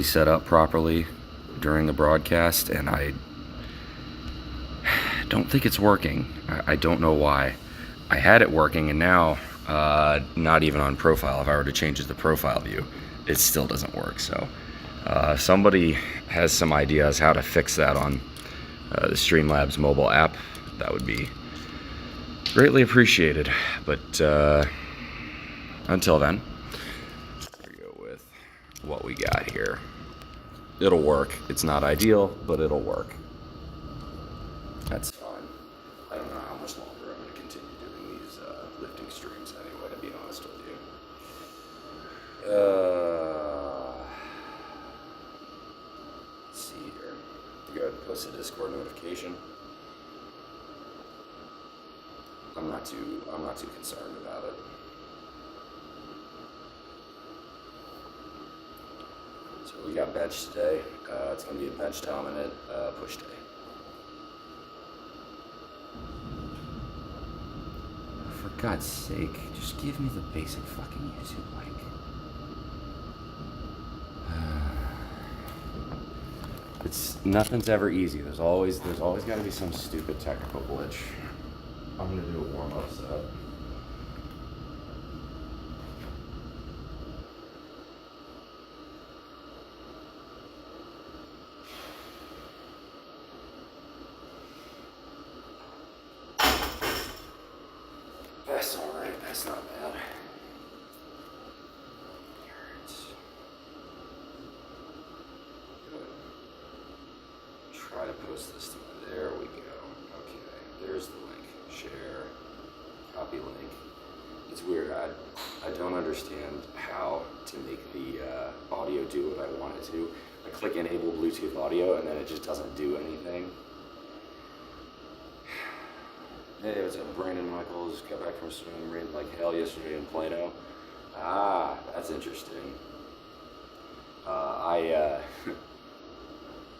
set up properly during the broadcast, and I don't think it's working. I don't know why. I had it working, and now not even on profile. If I were to change the profile view, it still doesn't work. So if somebody has some ideas how to fix that on the Streamlabs mobile app, that would be greatly appreciated. But until then, we go with what we got here. It'll work. It's not ideal, but it'll work. That's fine. I don't know how much longer I'm going to continue doing these lifting streams anyway, to be honest with you. Let's see here. Go ahead and post a Discord notification. I'm not too concerned about it. So we got bench today. It's going to be a bench dominant push day. For God's sake, just give me the basic fucking YouTube link. Nothing's ever easy. There's always got to be some stupid technical glitch. I'm gonna do a warm-up set. That's all right. That's not bad. Try to post this to me. There we go. Okay, there's the link. Share. Copy link. It's weird. I don't understand how to make the audio do what I want it to. I click enable Bluetooth audio and then it just doesn't do anything. Hey, what's up, Brandon Michaels? Got back from swimming, rained like hell yesterday in Plano. Ah, that's interesting. I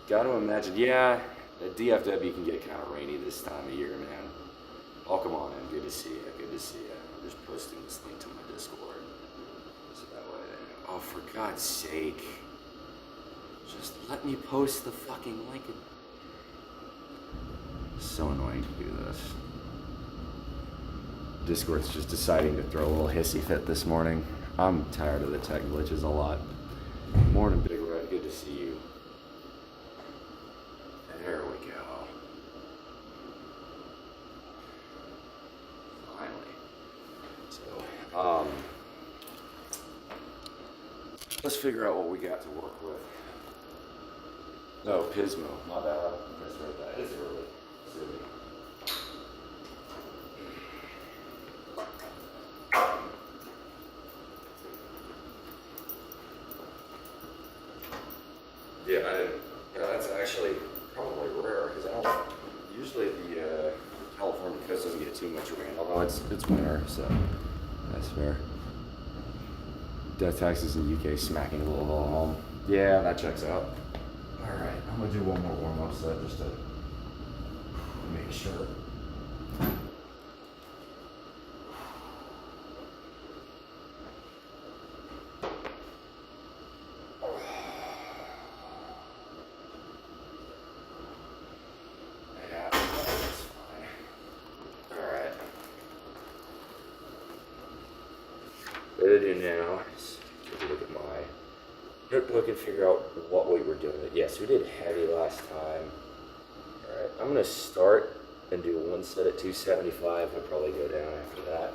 got to imagine, yeah, the DFW can get kind of rainy this time of year, man. Oh, come on in. Good to see you. Good to see you. I'm just posting this link to my Discord. So that way, oh, for God's sake. Just let me post the fucking link. It's so annoying to do this. Discord's just deciding to throw a little hissy fit this morning. I'm tired of the tech glitches a lot. Morning, Big Red. Good to see you. There we go. Finally. So, let's figure out what we got to work with. No, Pismo. My bad. I misread that. It's early. It's early. Yeah, I didn't. That's actually probably rare because I don't. Usually the California coast doesn't get too much rain, although it's winter, so that's fair. Death taxes in UK smacking a little home. Yeah, that checks out. All right, I'm gonna do one more warm-up set just to make sure. What I do now is take a look at my notebook and figure out what we were doing. Yes, we did heavy last time. Alright, I'm going to start and do one set at 275 and probably go down after that.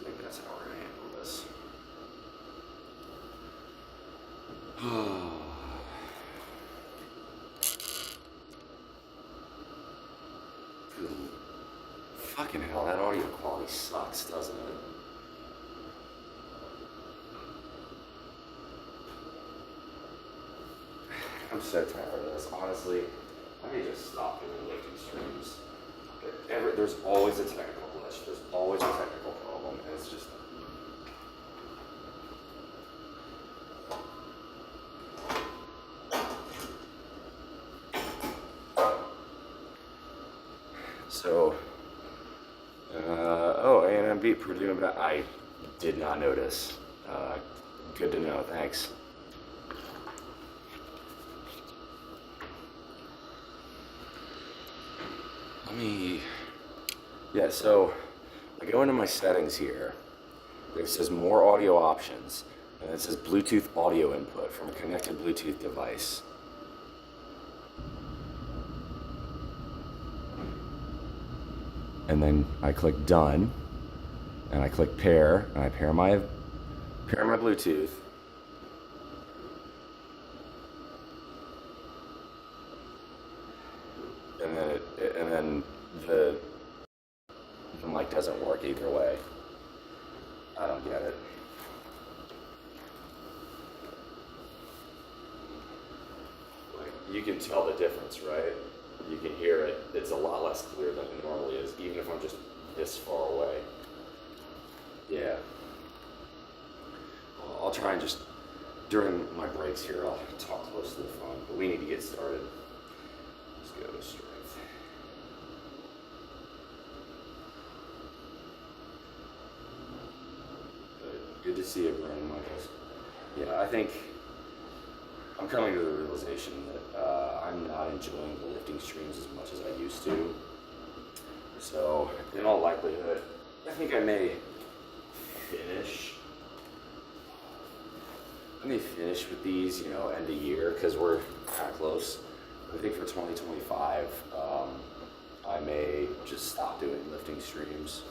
I think that's how we're going to handle this. Fucking hell, that audio quality sucks, doesn't it? I'm so tired of this. Honestly, I may just stop doing lifting streams. There's always a technical glitch. There's always a technical problem, and it's just. So, oh, A&M beat Purdue, but I did not notice. Good to know, thanks. Yeah, so I go into my settings here. It says more audio options, and it says Bluetooth audio input from a connected Bluetooth device. And then I click done, and I click pair, and I pair my Bluetooth. And then the mic doesn't work either way. I don't get it. Like, you can tell the difference, right? You can hear it. It's a lot less clear than it normally is, even if I'm just this far away. Yeah. Well, I'll try and just, during my breaks here, I'll talk close to the phone, but we need to get started. Let's go to strength. Good to see you, Brandon Michaels. Yeah, I think I'm coming to the realization that I'm not enjoying the lifting streams as much as I used to. So, in all likelihood, I think I may finish. With these, end of year, because we're kind of close. I think for 2025, I may just stop doing lifting streams.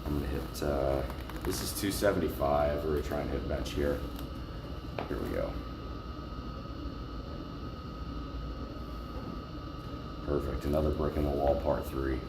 I'm gonna hit, this is 275, we're gonna try and hit bench here. Here we go. Perfect, another brick in the wall, part 3.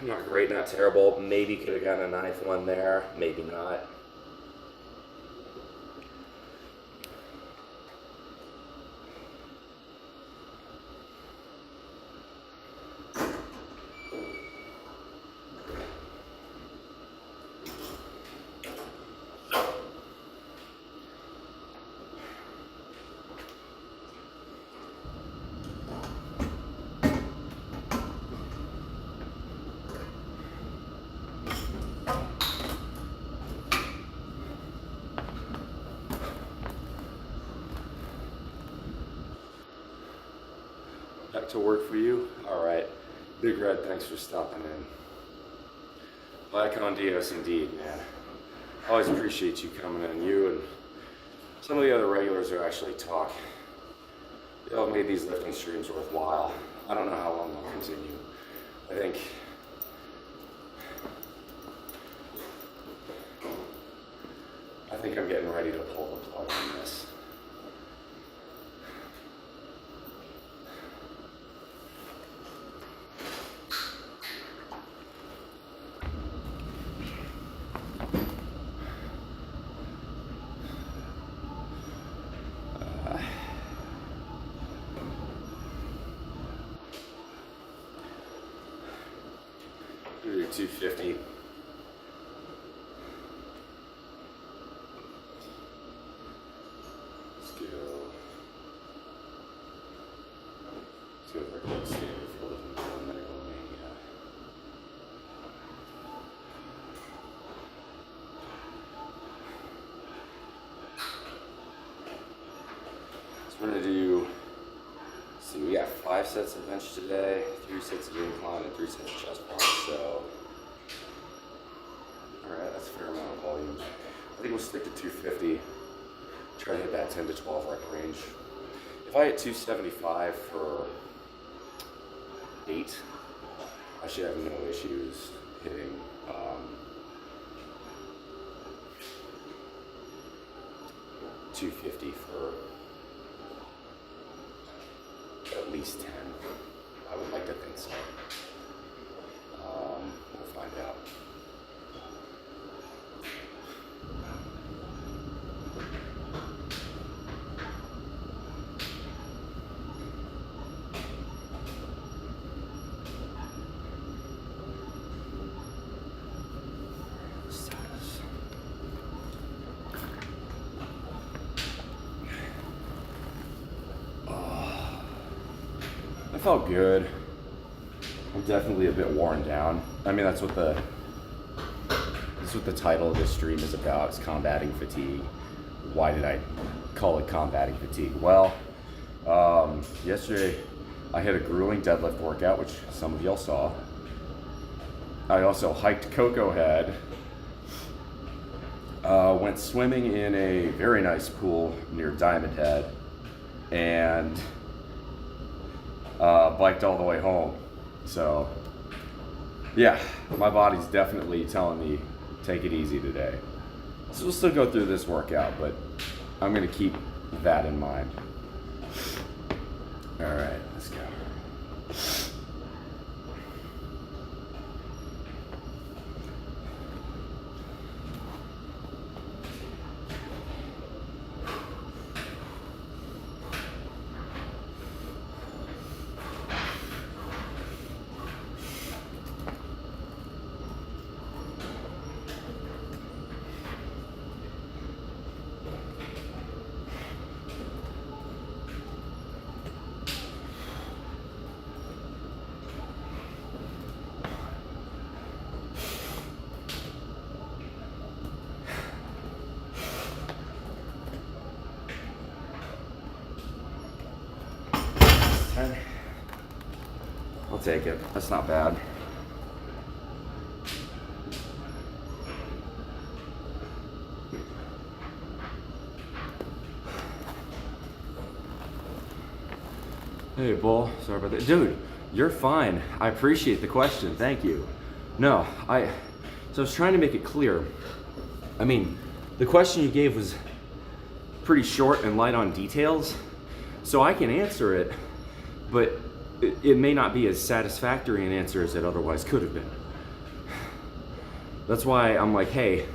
Not great, not terrible. Maybe could have gotten a 9th one there, maybe not. Back to work for you? All right. Big Red, thanks for stopping in. Black on Dios indeed, man. Always appreciate you coming in. You and some of the other regulars who actually talk. Y'all have made these lifting streams worthwhile. I don't know how long they'll continue. I think I'm getting ready to pull the plug on this. Do 250. Let's go for a quick standard for a little bit. So we're gonna do. See, we got 5 sets of bench today, 3 sets of incline, and 3 sets of chest press. So I think we'll stick to 250. Try to hit that 10 to 12 rep range. If I hit 275 for 8, I should have no issues hitting 250 for at least 10. I would like to think so. We'll find out. I felt good. I'm definitely a bit worn down. I mean, that's what the title of this stream is about, is combating fatigue. Why did I call it combating fatigue? Well, yesterday I had a grueling deadlift workout, which some of y'all saw. I also hiked Cocoa Head, went swimming in a very nice pool near Diamond Head, and biked all the way home. So yeah, my body's definitely telling me take it easy today. So we'll still go through this workout, but I'm gonna keep that in mind. All right, let's go. I'll take it. That's not bad. Hey, Bull. Sorry about that. Dude, you're fine. I appreciate the question. Thank you. No, so I was trying to make it clear. I mean, the question you gave was pretty short and light on details, so I can answer it, but it may not be as satisfactory an answer as it otherwise could have been. That's why I'm like, hey,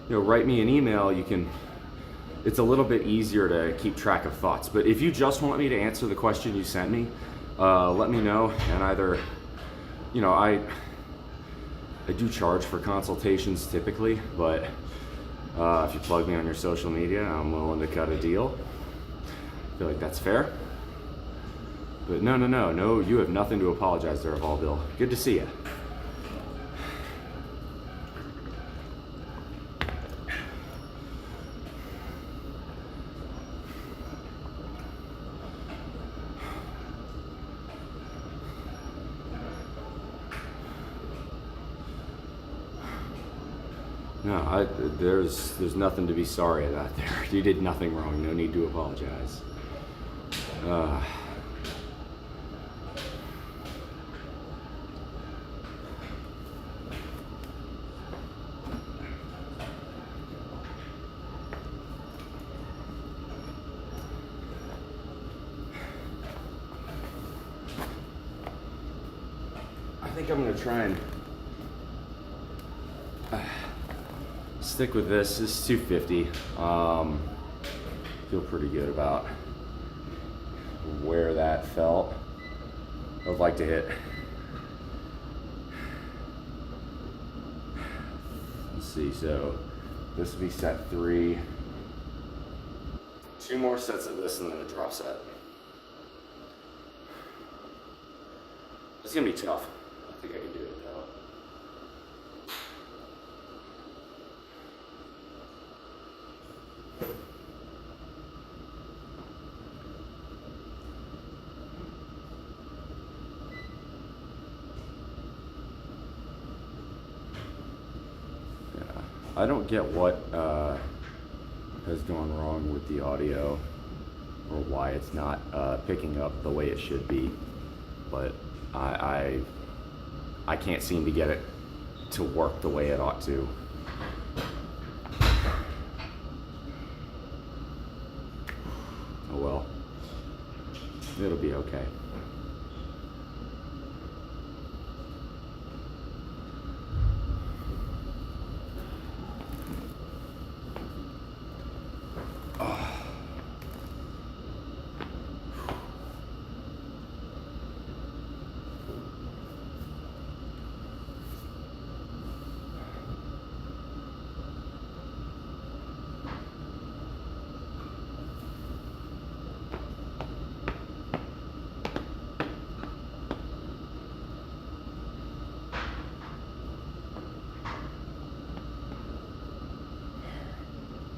write me an email. It's a little bit easier to keep track of thoughts. But if you just want me to answer the question you sent me, let me know. And either, I do charge for consultations typically, but if you plug me on your social media, I'm willing to cut a deal. I feel like that's fair. But no, you have nothing to apologize there, Vol Bill. Good to see you. No, there's nothing to be sorry about there. You did nothing wrong. No need to apologize. I think I'm gonna try and stick with this. This is 250. Feel pretty good about where that felt. I would like to hit. Let's see, so this would be set 3. 2 more sets of this and then a drop set. It's gonna be tough. I think I can do it though. I don't get what has gone wrong with the audio or why it's not picking up the way it should be, but I can't seem to get it to work the way it ought to. Oh well, it'll be okay.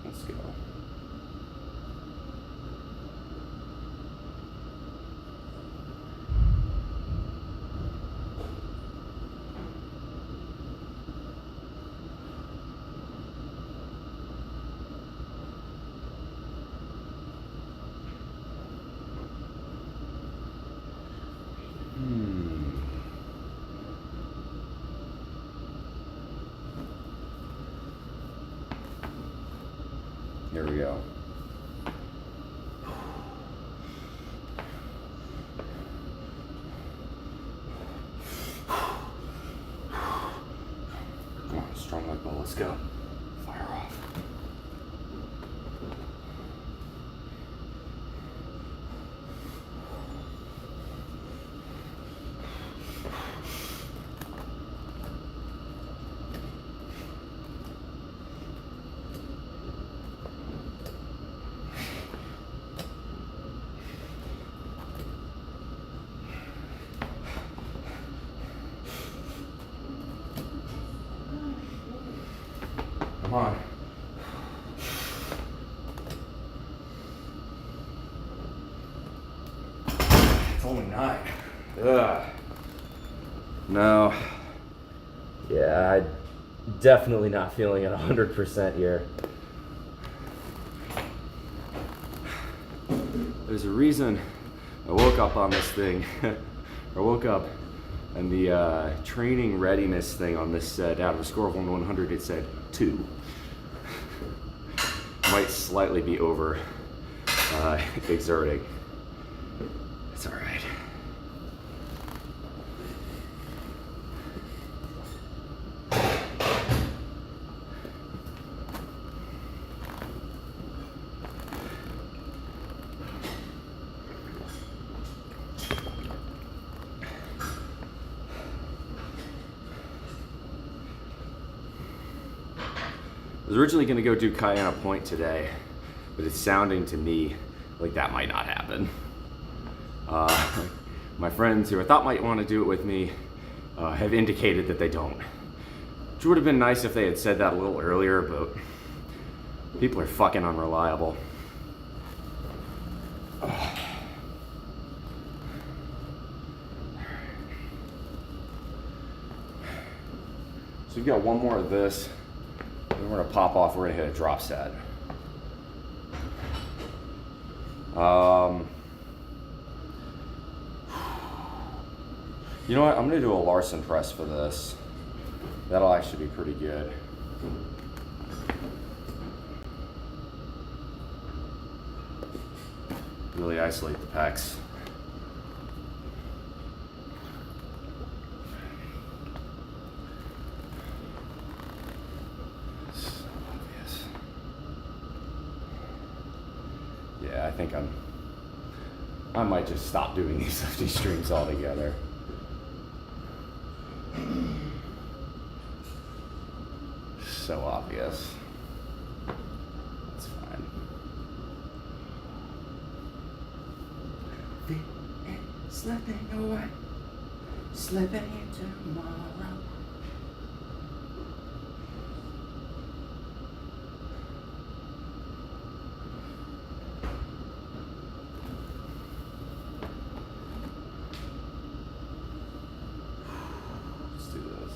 Let's go. Here we go. Come on, strong like bull, let's go. Fire off. Come on. It's only 9. Ugh. No. Yeah, I'm definitely not feeling it 100% here. There's a reason I woke up on this thing. I woke up and the training readiness thing on this out of a score of 1 to 100, it said 2. Might slightly be over exerting. It's all right. I was originally going to go do Cayenne Point today, but it's sounding to me like that might not happen. My friends who I thought might want to do it with me have indicated that they don't. Which would have been nice if they had said that a little earlier, but people are fucking unreliable. So we've got one more of this. Then we're gonna pop off, we're gonna hit a drop set. You know what, I'm gonna do a Larson press for this. That'll actually be pretty good. Really isolate the pecs. Yeah, I think I might just stop doing these 50 streams altogether. So obvious. That's fine. Slipping away, slipping into tomorrow. Let's do this.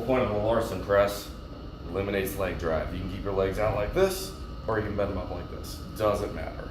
whole point of the Larson press eliminates leg drive. You can keep your legs out like this, or you can bend them up like this. Doesn't matter.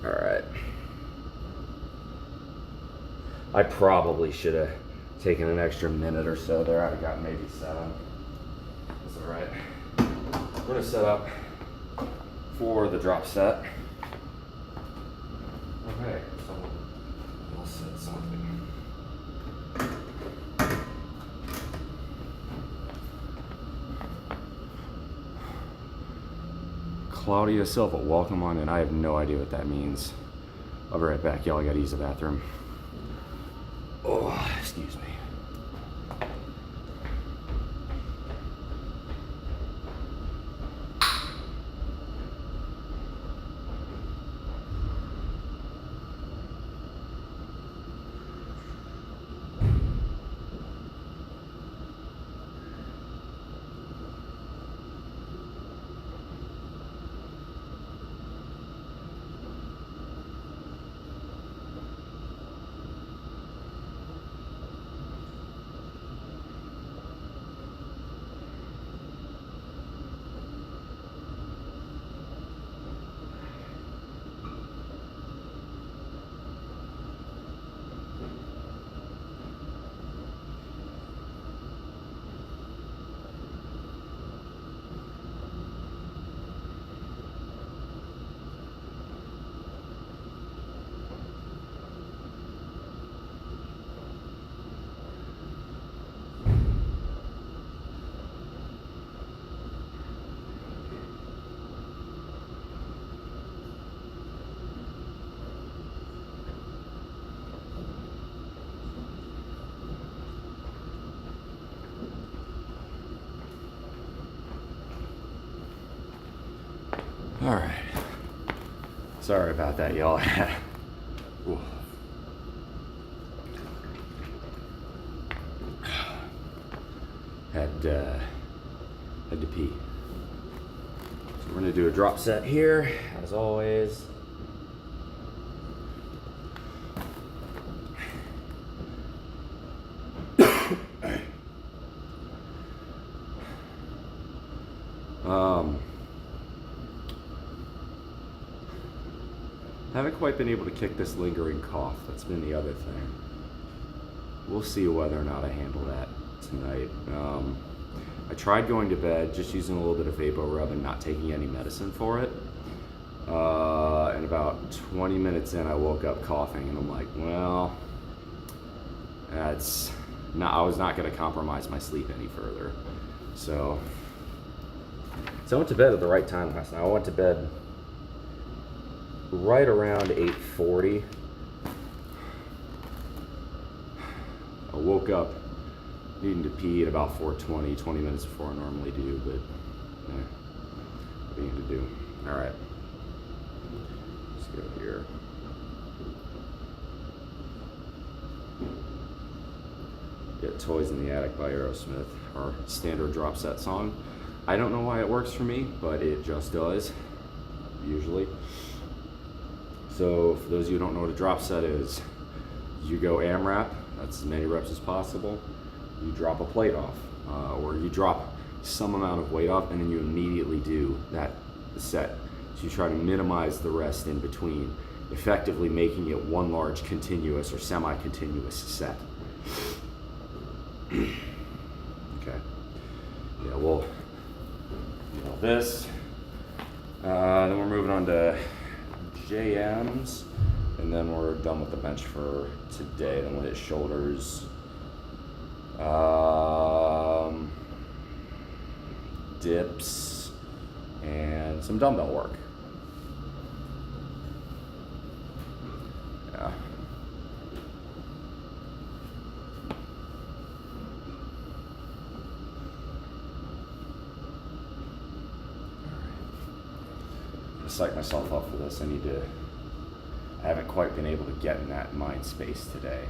All right. I probably should have taken an extra minute or so there. I'd have gotten maybe 7. That's all right. We're gonna set up for the drop set. Okay, so we'll set something. Claudia Silva, welcome on in. I have no idea what that means. I'll be right back, y'all. I gotta use the bathroom. Oh, excuse me. All right. Sorry about that, y'all. Ooh. Had to pee. So we're gonna do a drop set here, as always. Haven't quite been able to kick this lingering cough. That's been the other thing. We'll see whether or not I handle that tonight. I tried going to bed just using a little bit of VapoRub and not taking any medicine for it. And about 20 minutes in, I woke up coughing, and I'm like, well, that's not. I was not going to compromise my sleep any further. So I went to bed at the right time last night. I went to bed right around 8:40. I woke up needing to pee at about 4:20, 20 minutes before I normally do, but what are you gonna do? All right, let's go here. Get Toys in the Attic by Aerosmith, our standard drop set song. I don't know why it works for me, but it just does, usually. So for those of you who don't know what a drop set is, you go AMRAP, that's as many reps as possible. You drop a plate off, or you drop some amount of weight off, and then you immediately do that set. So you try to minimize the rest in between, effectively making it one large continuous or semi-continuous set. Okay. Yeah, well, you know this. Then we're moving on to JMs, and then we're done with the bench for today. Then we'll hit shoulders, dips, and some dumbbell work. Yeah, psych myself up for this. I haven't quite been able to get in that mind space today.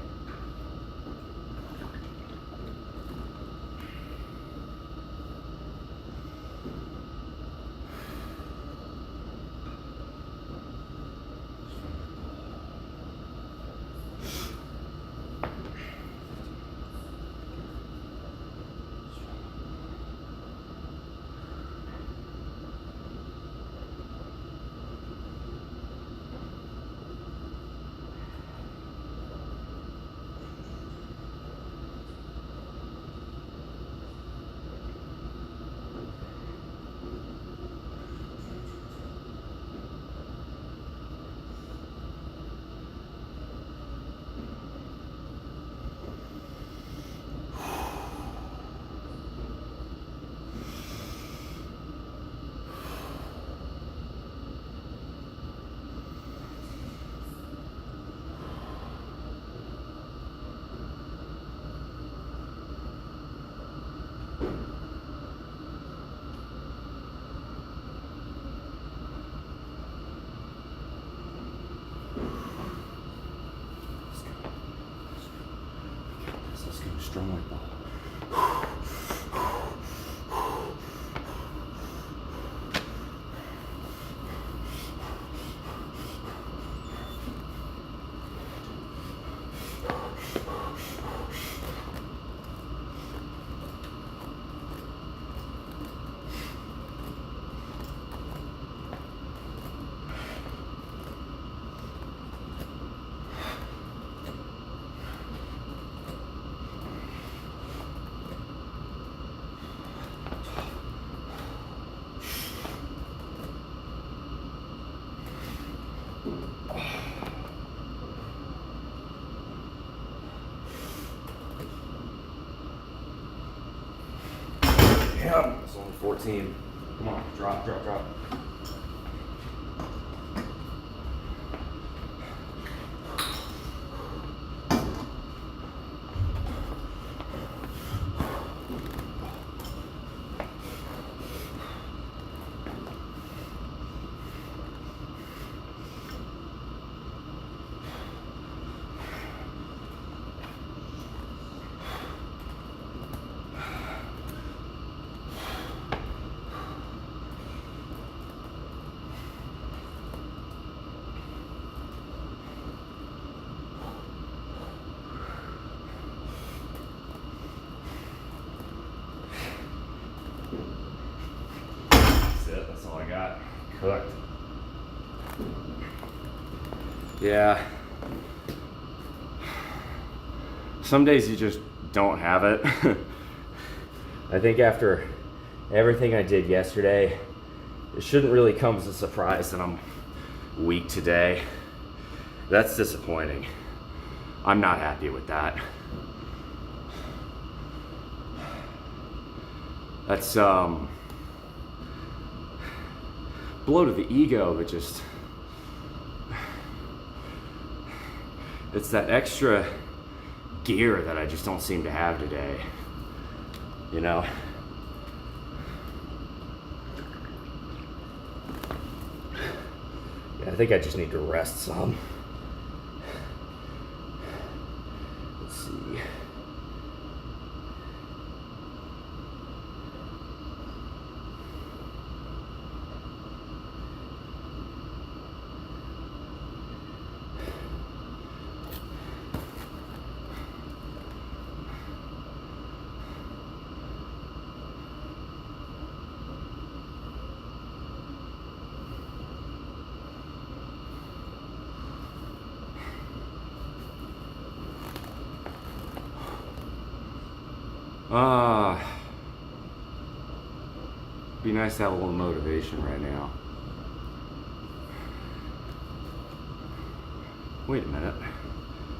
Let's go strong like ball. Yep, it's only 14. Come on, drop. That's all I got. Cooked. Yeah. Some days you just don't have it. I think after everything I did yesterday, it shouldn't really come as a surprise that I'm weak today. That's disappointing. I'm not happy with that. That's blow to the ego, but just it's that extra gear that I just don't seem to have today, you know? Yeah, I think I just need to rest some. Let's see. Be nice to have a little motivation right now. Wait a minute.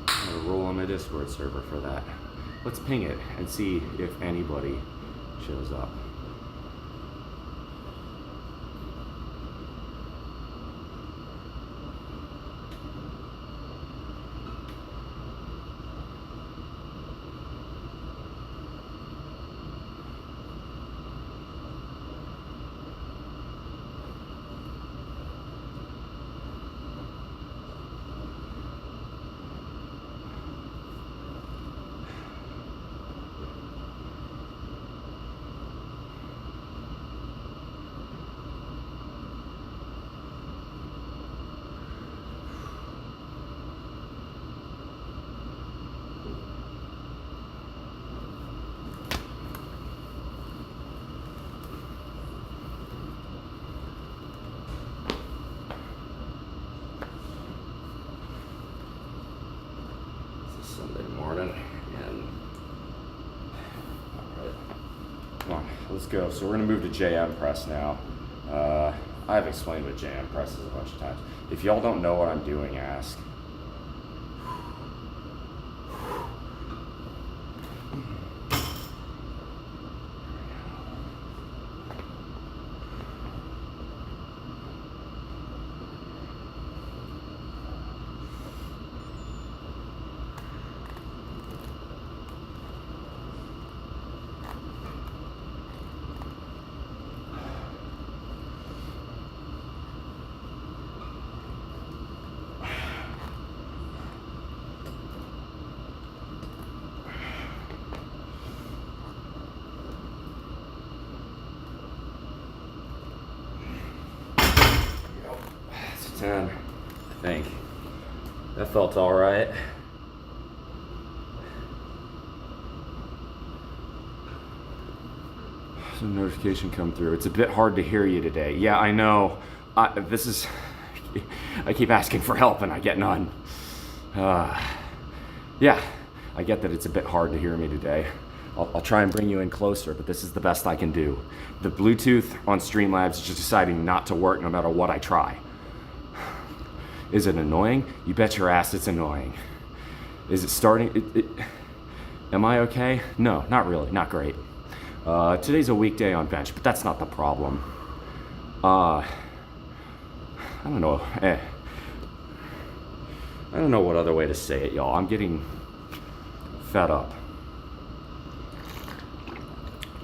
I'm gonna roll on my Discord server for that. Let's ping it and see if anybody shows up. on. Let's go. So we're gonna move to JM press now. I've explained what JM press is a bunch of times. If y'all don't know what I'm doing, ask. It's 10, I think. That felt all right. Some notification come through. It's a bit hard to hear you today. Yeah, I know. I keep asking for help and I get none. Yeah, I get that it's a bit hard to hear me today. I'll try and bring you in closer, but this is the best I can do. The Bluetooth on Streamlabs is just deciding not to work no matter what I try. Is it annoying? You bet your ass it's annoying. Is it starting? Am I okay? No, not really, not great. Today's a weekday on bench, but that's not the problem. I don't know. I don't know what other way to say it, y'all. I'm getting fed up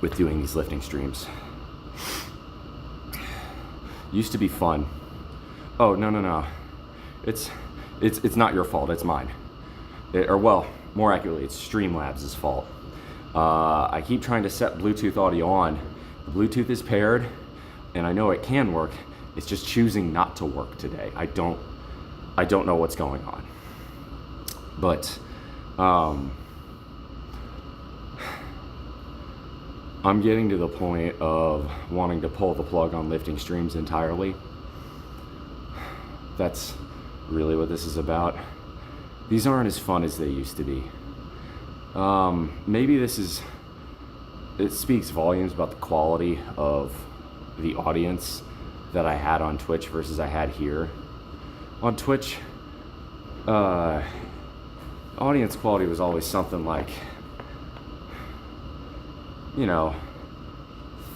with doing these lifting streams. Used to be fun. Oh, no. It's not your fault, it's mine. Or well, more accurately, it's Streamlabs' fault. I keep trying to set Bluetooth audio on. The Bluetooth is paired, and I know it can work. It's just choosing not to work today. I don't know what's going on. But I'm getting to the point of wanting to pull the plug on lifting streams entirely. That's really what this is about. These aren't as fun as they used to be. Maybe it speaks volumes about the quality of the audience that I had on Twitch versus I had here. On Twitch, audience quality was always something like,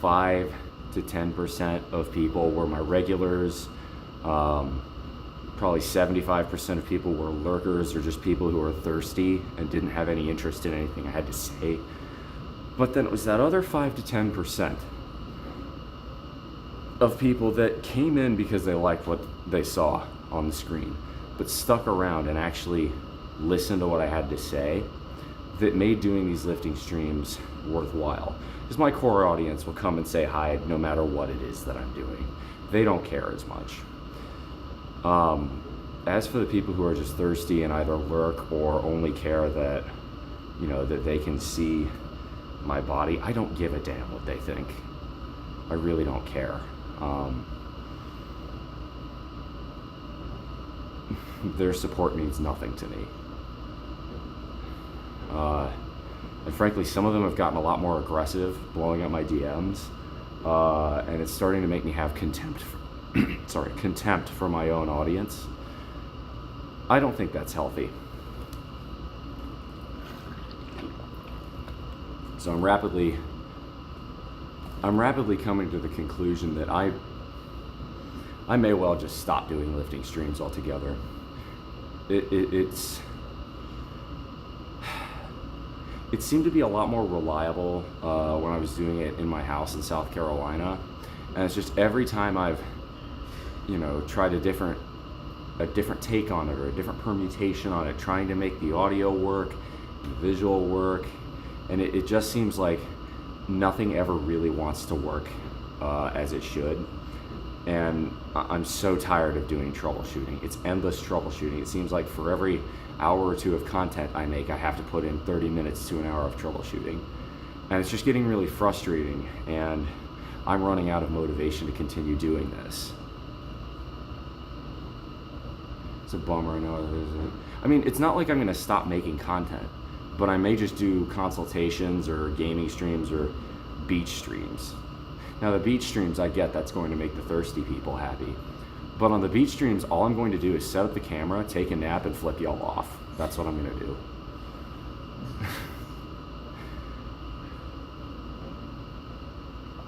5 to 10% of people were my regulars. Probably 75% of people were lurkers or just people who were thirsty and didn't have any interest in anything I had to say. But then it was that other 5 to 10% of people that came in because they liked what they saw on the screen, but stuck around and actually listened to what I had to say, that made doing these lifting streams worthwhile. Because my core audience will come and say hi no matter what it is that I'm doing. They don't care as much. As for the people who are just thirsty and either lurk or only care that, that they can see my body, I don't give a damn what they think. I really don't care. Their support means nothing to me. And frankly, some of them have gotten a lot more aggressive, blowing up my DMs, and it's starting to make me have contempt for my own audience. I don't think that's healthy. So I'm rapidly coming to the conclusion that I may well just stop doing lifting streams altogether. It seemed to be a lot more reliable when I was doing it in my house in South Carolina, and it's just every time I've tried a different take on it or a different permutation on it, trying to make the audio work, the visual work, and it just seems like nothing ever really wants to work as it should. And I'm so tired of doing troubleshooting. It's endless troubleshooting. It seems like for every hour or two of content I make, I have to put in 30 minutes to an hour of troubleshooting. And it's just getting really frustrating, and I'm running out of motivation to continue doing this. It's a bummer, I know. I mean, it's not like I'm gonna stop making content, but I may just do consultations or gaming streams or beach streams. Now the beach streams, I get that's going to make the thirsty people happy. But on the beach streams, all I'm going to do is set up the camera, take a nap, and flip y'all off. That's what I'm going to do.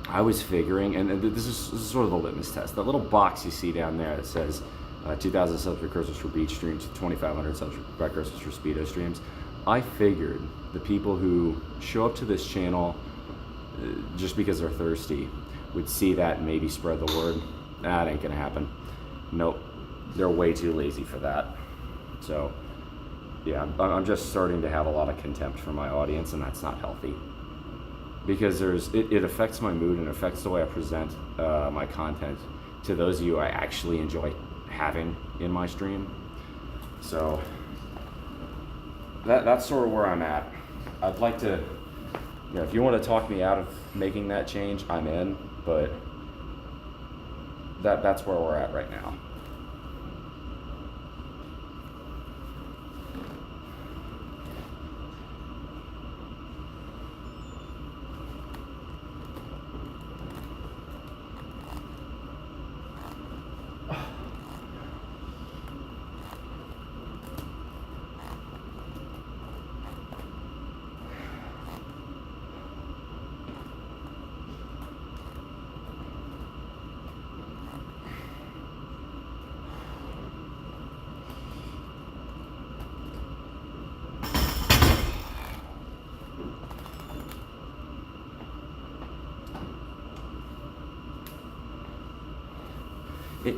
I was figuring, and this is sort of the litmus test, that little box you see down there that says 2,000 subs precursors for beach streams, 2,500 subs precursors for speedo streams. I figured the people who show up to this channel just because they're thirsty would see that and maybe spread the word. That ain't gonna happen. Nope, they're way too lazy for that. So yeah, I'm just starting to have a lot of contempt for my audience, and that's not healthy. Because it affects my mood and affects the way I present my content to those of you I actually enjoy having in my stream. So that's sort of where I'm at. I'd like to, if you want to talk me out of making that change, I'm in, but that's where we're at right now.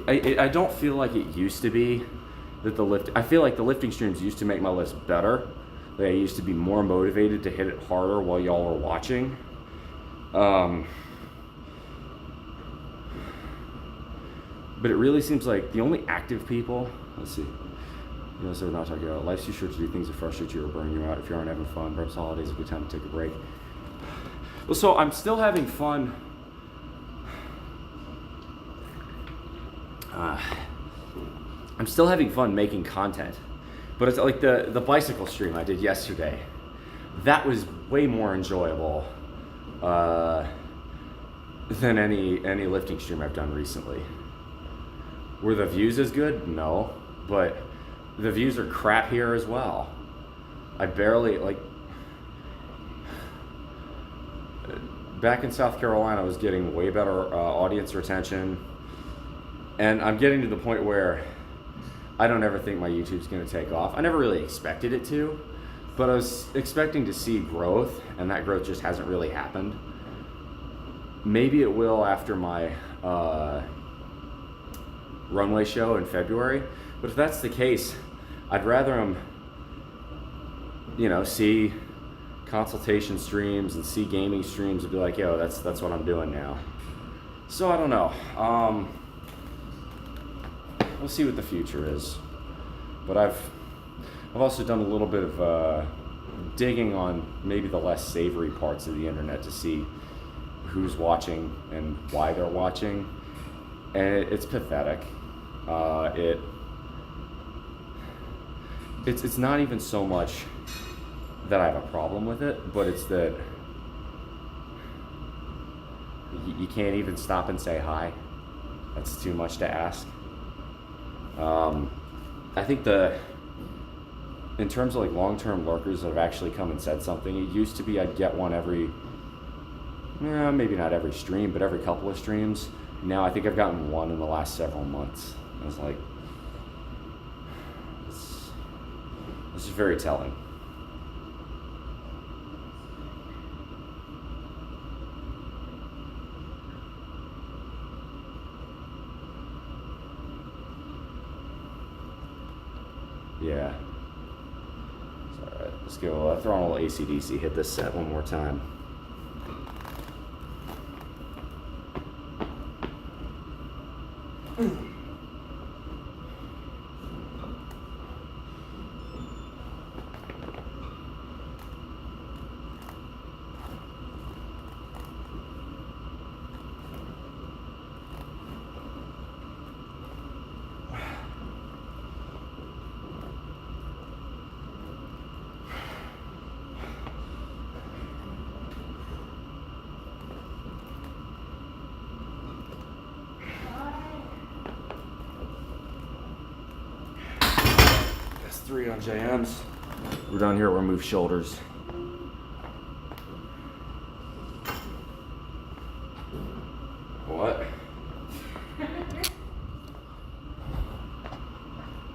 I don't feel like it used to be that I feel like the lifting streams used to make my list better. Like I used to be more motivated to hit it harder while y'all were watching. But it really seems like the only active people, let's see, so we're not talking about life's too short to do things that frustrate you or burn you out. If you aren't having fun, perhaps holidays is a good time to take a break. Well, so I'm still having fun. I'm still having fun making content, but it's like the bicycle stream I did yesterday. That was way more enjoyable than any lifting stream I've done recently. Were the views as good? No, but the views are crap here as well. I barely, back in South Carolina, I was getting way better audience retention. And I'm getting to the point where I don't ever think my YouTube's gonna take off. I never really expected it to, but I was expecting to see growth, and that growth just hasn't really happened. Maybe it will after my runway show in February, but if that's the case, I'd rather them, see consultation streams and see gaming streams and be like, yo, that's what I'm doing now. So I don't know. We'll see what the future is. But I've also done a little bit of digging on maybe the less savory parts of the internet to see who's watching and why they're watching. And it's pathetic. It's not even so much that I have a problem with it, but it's that you can't even stop and say hi. That's too much to ask. I think in terms of long-term lurkers that have actually come and said something, it used to be I'd get one every, maybe not every stream, but every couple of streams. Now I think I've gotten one in the last several months. I was like, this is very telling. Yeah. Alright, let's go throw on a little AC/DC, hit this set one more time. on JMs. We're down here at Remove Shoulders. What?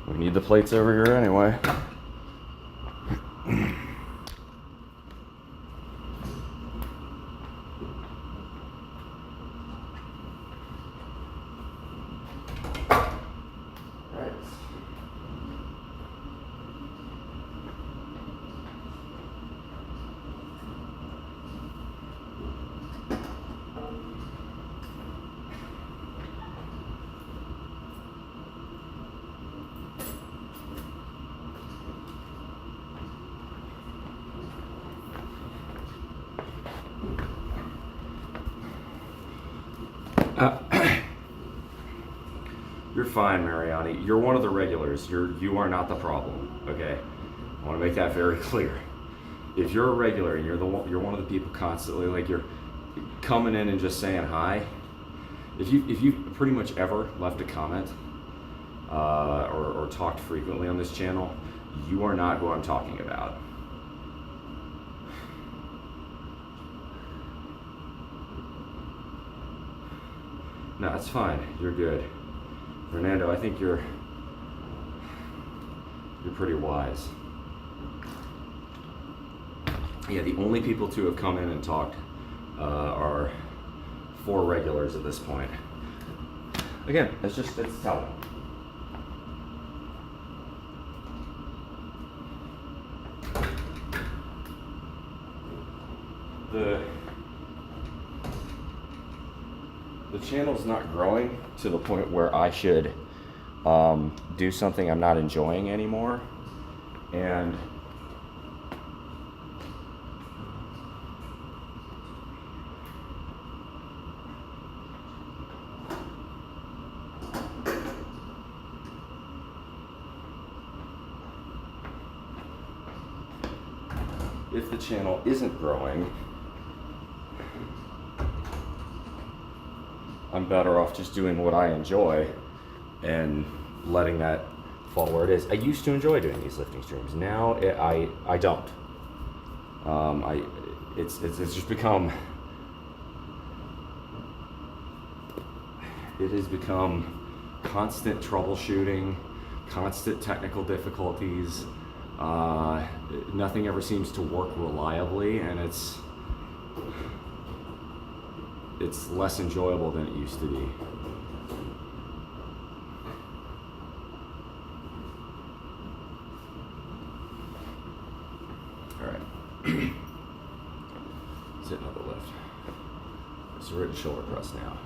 We need the plates over here anyway. You're fine, Mariani. You're one of the regulars. You are not the problem. Okay, I want to make that very clear. If you're a regular and you're one of the people constantly, like, you're coming in and just saying hi. If you've pretty much ever left a comment or talked frequently on this channel, you are not who I'm talking about. No, it's fine. You're good. Fernando, I think you're pretty wise. Yeah, the only people to have come in and talked are 4 regulars at this point. Again, it's telling. The channel's not growing to the point where I should do something I'm not enjoying anymore, and if the channel isn't growing, I'm better off just doing what I enjoy and letting that fall where it is. I used to enjoy doing these lifting streams. Now I don't. It's just become. It has become constant troubleshooting, constant technical difficulties. Nothing ever seems to work reliably, and it's less enjoyable than it used to be. All right. Let's hit another lift. It's a written shoulder press now.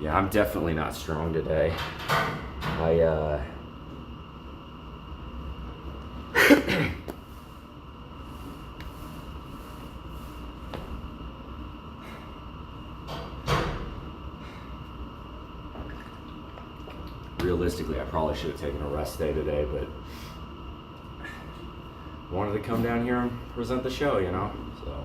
Yeah, I'm definitely not strong today. Realistically, I probably should have taken a rest day today, but wanted to come down here and present the show, you know, so.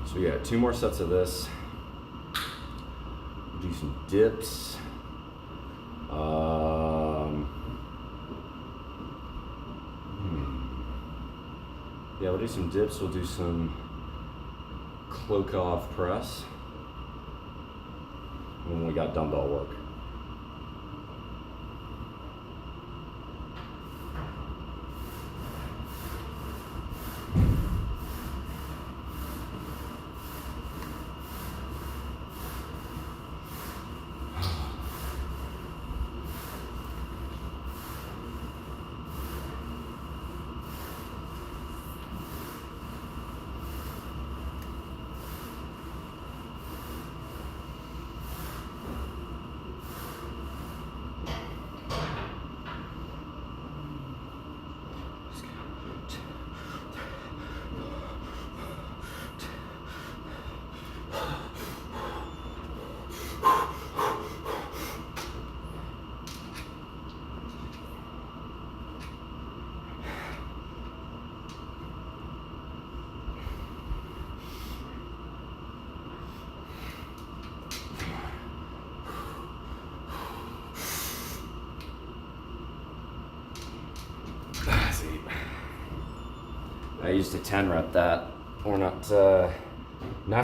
So yeah, 2 more sets of this. Do some dips. Yeah, we'll do some dips. We'll do some cloak off press. And then we got dumbbell work. I used to 10 rep that. We're not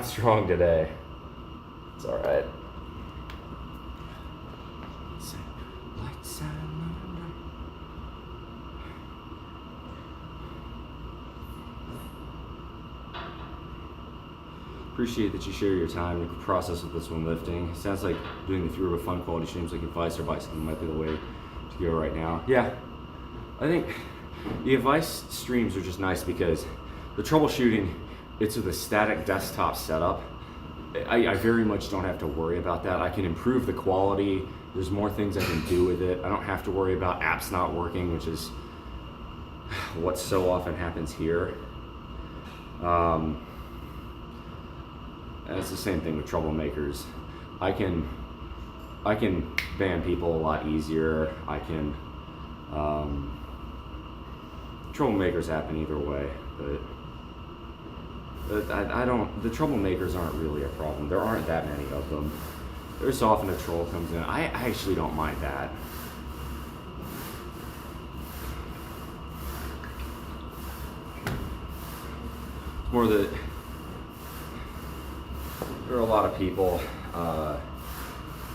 strong today. It's all right. Lights out. Appreciate that you share your time and process with this when lifting. It sounds like doing the 3 rep fun quality streams like advice or bicycling might be the way to go right now. Yeah, I think the advice streams are just nice because the troubleshooting, it's with a static desktop setup. I very much don't have to worry about that. I can improve the quality. There's more things I can do with it. I don't have to worry about apps not working, which is what so often happens here. And it's the same thing with troublemakers. I can ban people a lot easier. I can troublemakers happen either way, but I don't. The troublemakers aren't really a problem. There aren't that many of them. There's often a troll comes in. I actually don't mind that. It's more that there are a lot of people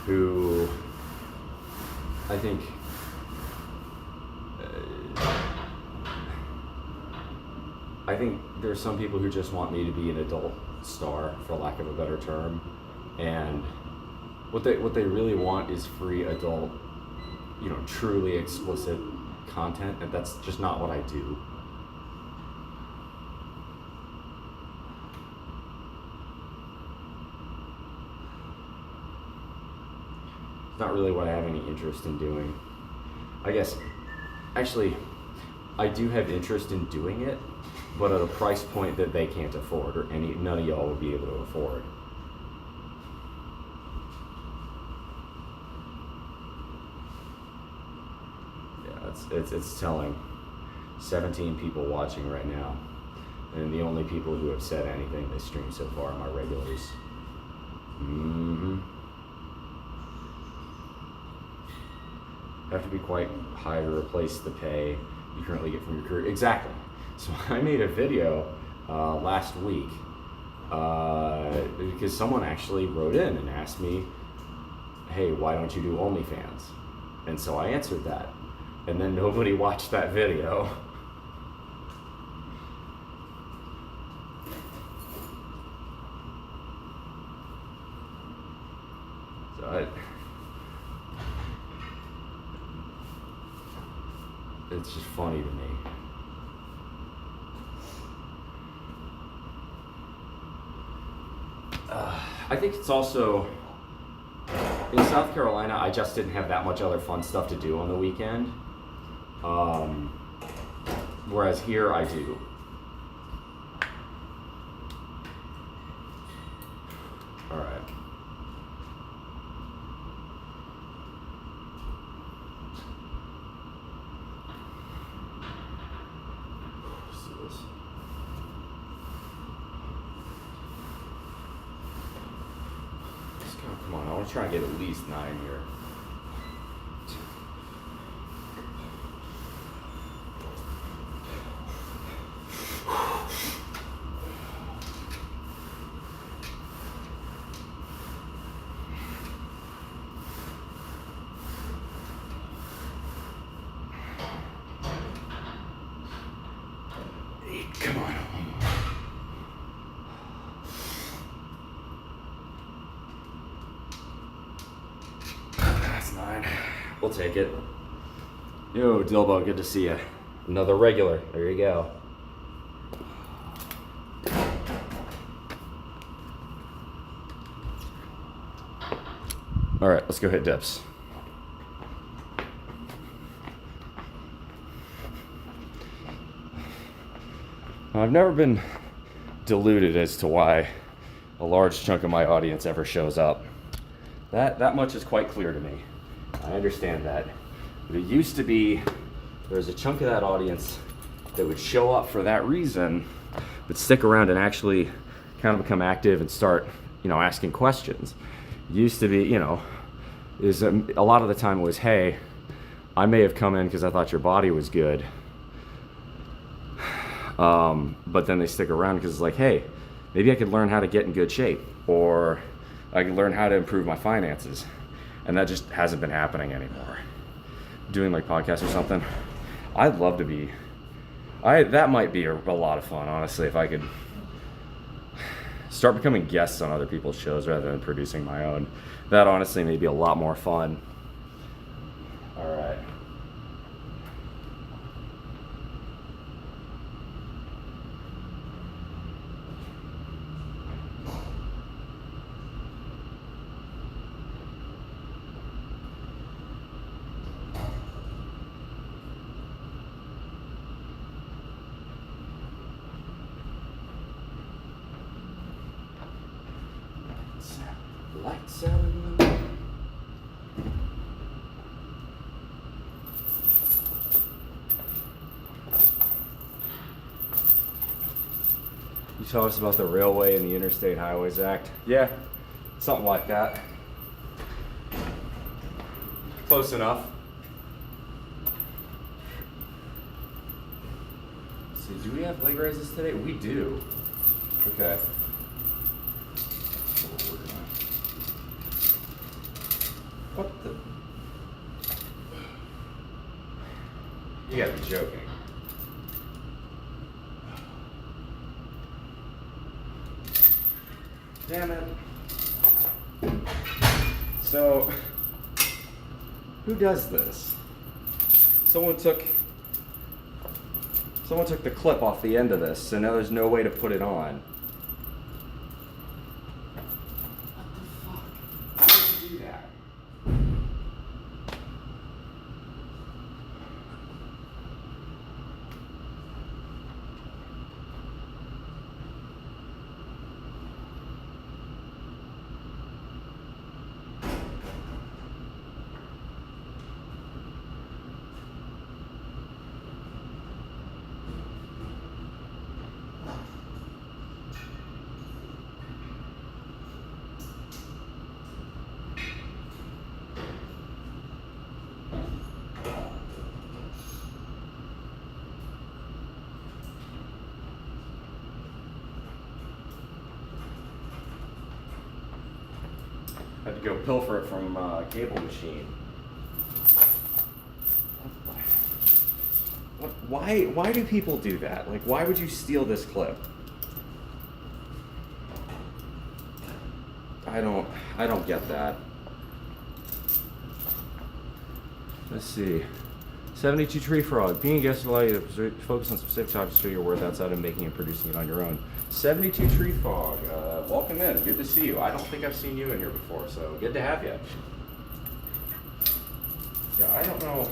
who I think there's some people who just want me to be an adult star, for lack of a better term, and what they really want is free adult, truly explicit content, and that's just not what I do. Not really what I have any interest in doing. I guess, actually, I do have interest in doing it, but at a price point that they can't afford, or none of y'all would be able to afford. Yeah, it's telling. 17 people watching right now, and the only people who have said anything this stream so far are my regulars. Have to be quite high to replace the pay you currently get from your career. Exactly. So I made a video last week because someone actually wrote in and asked me, hey, why don't you do OnlyFans? And so I answered that. And then nobody watched that video. So it's just funny to me. I think it's also, in South Carolina, I just didn't have that much other fun stuff to do on the weekend. Whereas here I do. All right. Come on, I want to try and get at least 9 here. Come on. That's 9. We'll take it. Yo, Dilbo, good to see you. Another regular. There you go. All right, let's go hit dips. I've never been deluded as to why a large chunk of my audience ever shows up. That much is quite clear to me. I understand that. But it used to be there was a chunk of that audience that would show up for that reason, but stick around and actually kind of become active and start, asking questions. It used to be, is a lot of the time it was, hey, I may have come in because I thought your body was good. But then they stick around because it's like, hey, maybe I could learn how to get in good shape, or I could learn how to improve my finances. And that just hasn't been happening anymore. Doing like podcasts or something, I'd love to be, that might be a lot of fun, honestly, if I could start becoming guests on other people's shows rather than producing my own. That honestly may be a lot more fun. All right. Lights out in the room. You taught us about the Railway and the Interstate Highways Act. Yeah, something like that. Close enough. Let's see, do we have leg raises today? We do. Okay. What the? You gotta be joking. Damn it. So, who does this? Someone took the clip off the end of this, so now there's no way to put it on. What the fuck? How did you do that? Had to go pilfer it from a cable machine. Why do people do that? Like, why would you steal this clip? I don't get that. Let's see. 72 Tree Frog. Being a guest will allow you to focus on specific topics to show your worth outside of making and producing it on your own. 72 Tree Frog. Welcome in. Good to see you. I don't think I've seen you in here before, so good to have you. Yeah, I don't know.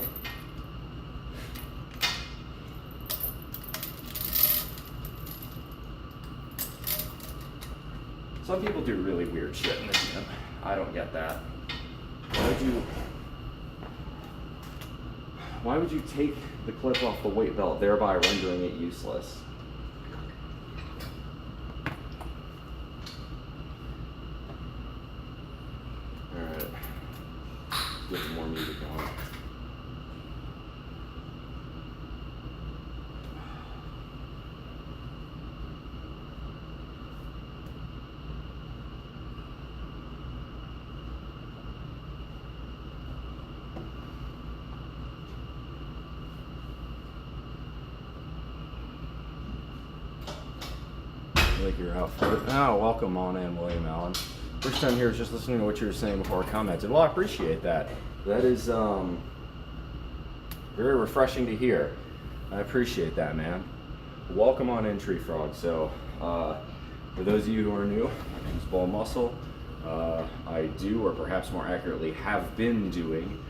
Some people do really weird shit in the gym. I don't get that. Why would you take the clip off the weight belt, thereby rendering it useless? Alright. Get some more music going. Like your outfit. Oh, welcome on in, William Allen. First time here was just listening to what you were saying before I commented. Well, I appreciate that. That is very refreshing to hear. I appreciate that, man. Welcome on in, Tree Frog. So, for those of you who are new, my name is Bull Muscle. I do, or perhaps more accurately, have been doing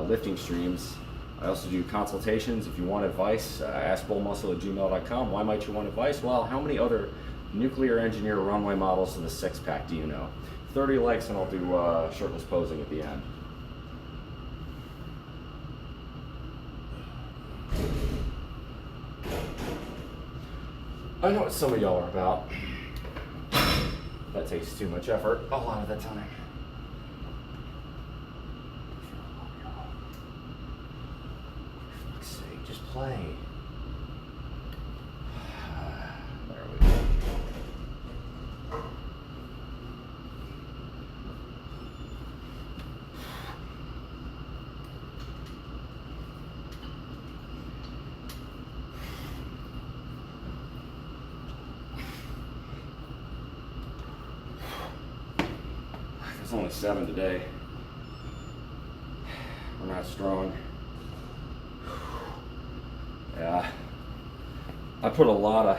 lifting streams. I also do consultations. If you want advice, ask bullmuscle@gmail.com. Why might you want advice? Well, how many other nuclear engineer runway models to the six-pack do you know? 30 likes and I'll do shirtless posing at the end. I know what some of y'all are about. That takes too much effort a lot of the time. For fuck's sake, just play. It's only 7 today. We're not strong. Yeah. I put a lot of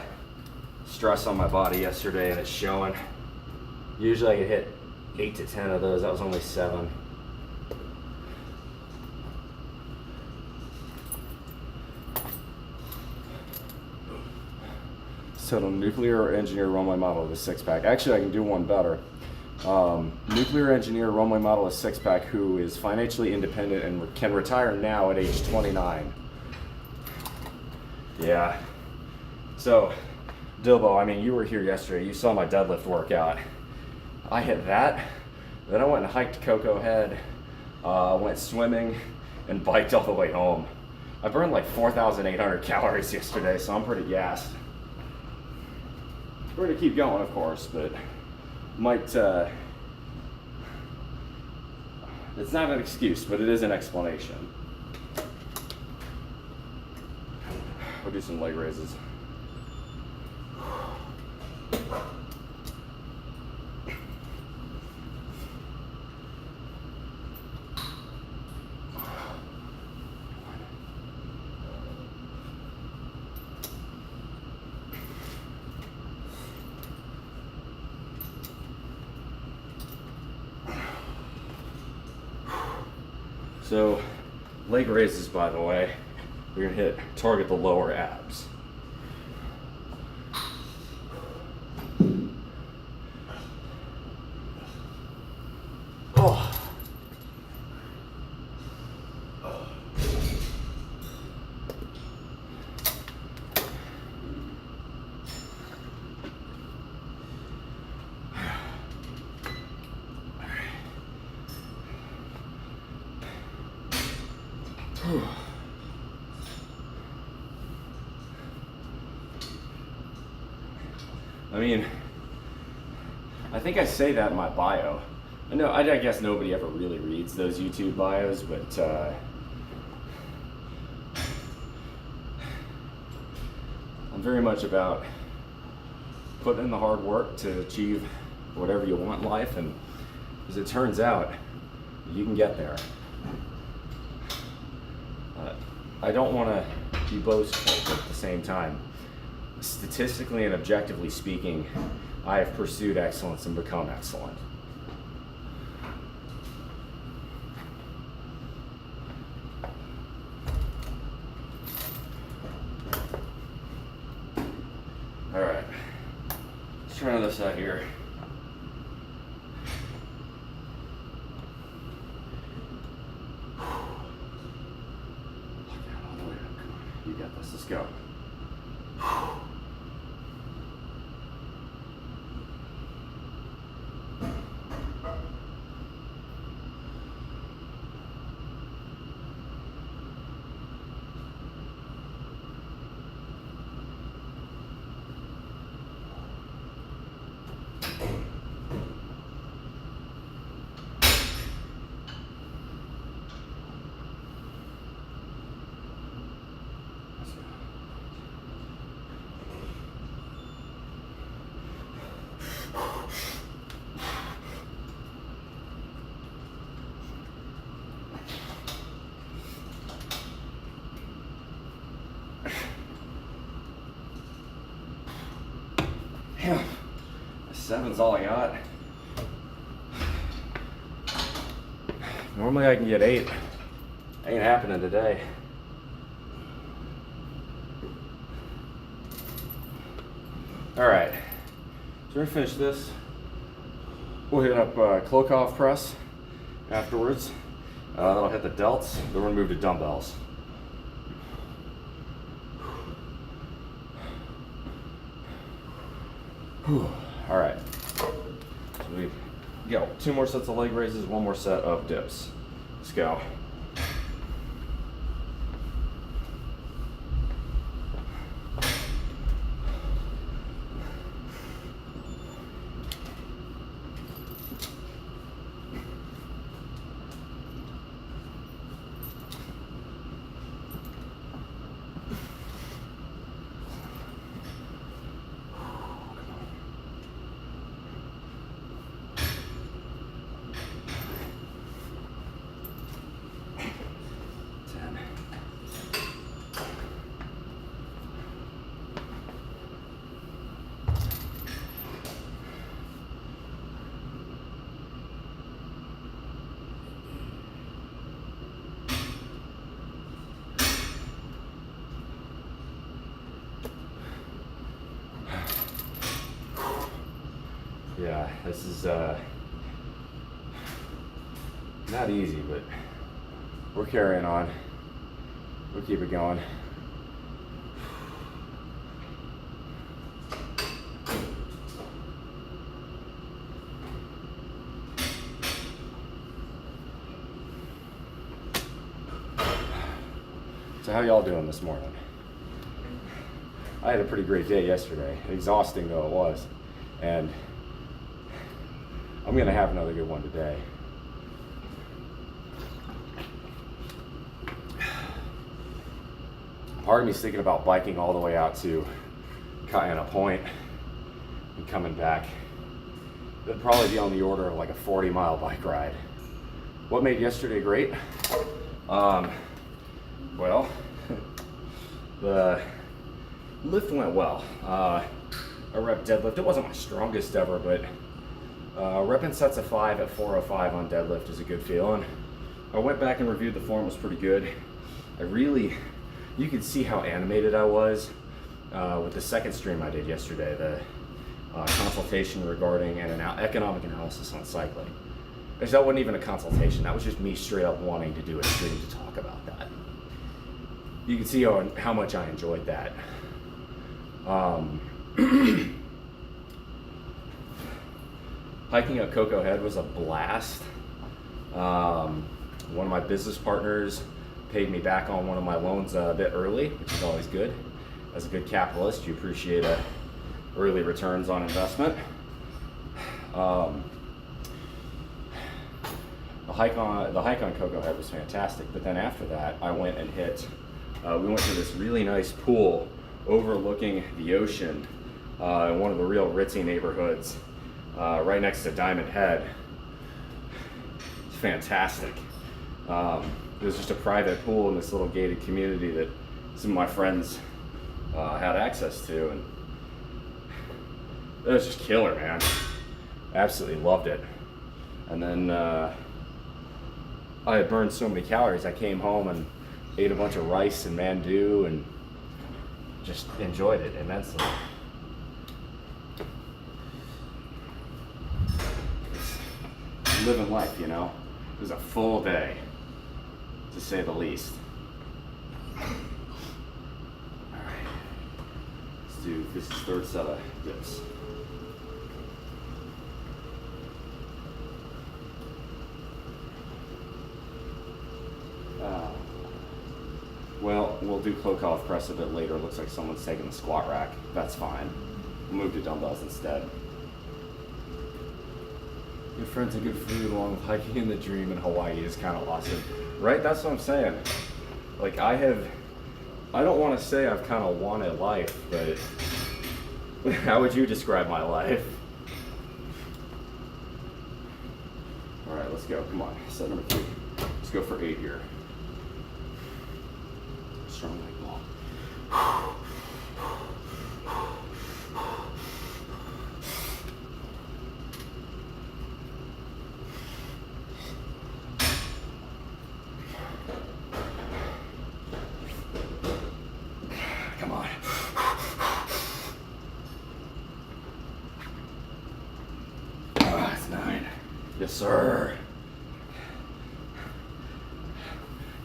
stress on my body yesterday and it's showing. Usually I could hit 8 to 10 of those. That was only 7. So the nuclear engineer runway model of the 6-pack. Actually, I can do one better. Nuclear engineer runway model of 6-pack who is financially independent and can retire now at age 29. Yeah. So, Dilbo, I mean, you were here yesterday. You saw my deadlift workout. I hit that. Then I went and hiked Cocoa Head, went swimming, and biked all the way home. I burned like 4,800 calories yesterday, so I'm pretty gassed. We're gonna keep going, of course, but might, it's not an excuse, but it is an explanation. We'll do some leg raises. So, leg raises, by the way, we're gonna target the lower abs. Oh. I mean, I think I say that in my bio. I know, I guess nobody ever really reads those YouTube bios, but I'm very much about putting in the hard work to achieve whatever you want in life, and as it turns out, you can get there. I don't want to be boastful, but at the same time, statistically and objectively speaking, I have pursued excellence and become excellent. All right, let's try another side here. You got this, let's go. Damn, 7's all I got. Normally I can get 8. Ain't happening today. All right, so we're gonna finish this. We'll hit up Klokov press afterwards. That'll hit the delts. Then we're gonna move to dumbbells. All right, so we got 2 more sets of leg raises, 1 more set of dips. Let's go. this is not easy, but we're carrying on. We'll keep it going. So how y'all doing this morning? I had a pretty great day yesterday, exhausting though it was, and I'm gonna have another good one today. Part of me's thinking about biking all the way out to Cayenne Point and coming back. It'd probably be on the order of like a 40-mile bike ride. What made yesterday great? Well, the lift went well. I rep deadlift. It wasn't my strongest ever, but repping sets of 5 at 405 on deadlift is a good feeling. I went back and reviewed the form, it was pretty good. You could see how animated I was with the second stream I did yesterday, the consultation regarding an economic analysis on cycling. Because that wasn't even a consultation, that was just me straight up wanting to do a stream to talk about that. You can see how much I enjoyed that. Hiking up Cocoa Head was a blast. One of my business partners paid me back on one of my loans a bit early, which is always good. As a good capitalist, you appreciate early returns on investment. The hike on Cocoa Head was fantastic, but then after that, I went and we went to this really nice pool overlooking the ocean in one of the real ritzy neighborhoods right next to Diamond Head. It's fantastic. It was just a private pool in this little gated community that some of my friends had access to, and it was just killer, man. Absolutely loved it. And then I had burned so many calories, I came home and ate a bunch of rice and mandu and just enjoyed it immensely. Living life, you know. It was a full day, to say the least. Alright, let's do this third set of dips. Well, we'll do Klokov press a bit later. Looks like someone's taking the squat rack. That's fine. We'll move to dumbbells instead. Good friends and good food along with hiking in the dream in Hawaii is kind of awesome. Right? That's what I'm saying. Like I don't want to say I've kind of wanted life, but how would you describe my life? All right, let's go. Come on, set number 3. Let's go for 8 here. Strong leg ball. Come on. That's 9. Yes, sir.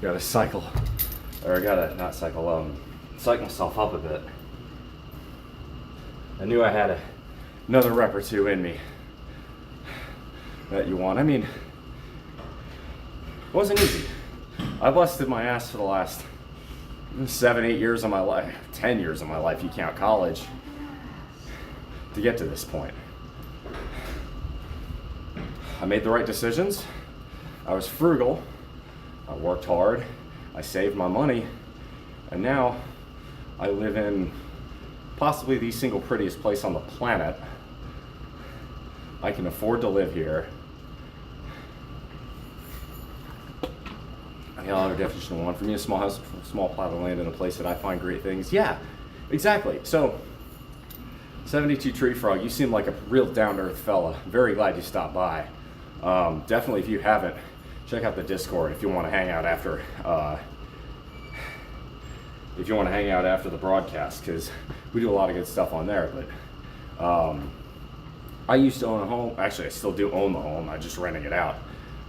Gotta cycle. Or I gotta not cycle, psych myself up a bit. I knew I had another rep or two in me that you want. I mean, it wasn't easy. I busted my ass for the last 7-8 years of my life, 10 years of my life, you count college, to get to this point. I made the right decisions. I was frugal. I worked hard. I saved my money, and now I live in possibly the single prettiest place on the planet. I can afford to live here. The other definition of one for me, a small house, a small plot of land in a place that I find great things. Yeah, exactly. So, 72 Tree Frog, you seem like a real down-to-earth fella. Very glad you stopped by. Definitely, if you haven't, check out the Discord if you want to hang out after the broadcast, because we do a lot of good stuff on there. But I used to own a home. Actually, I still do own the home. I'm just renting it out.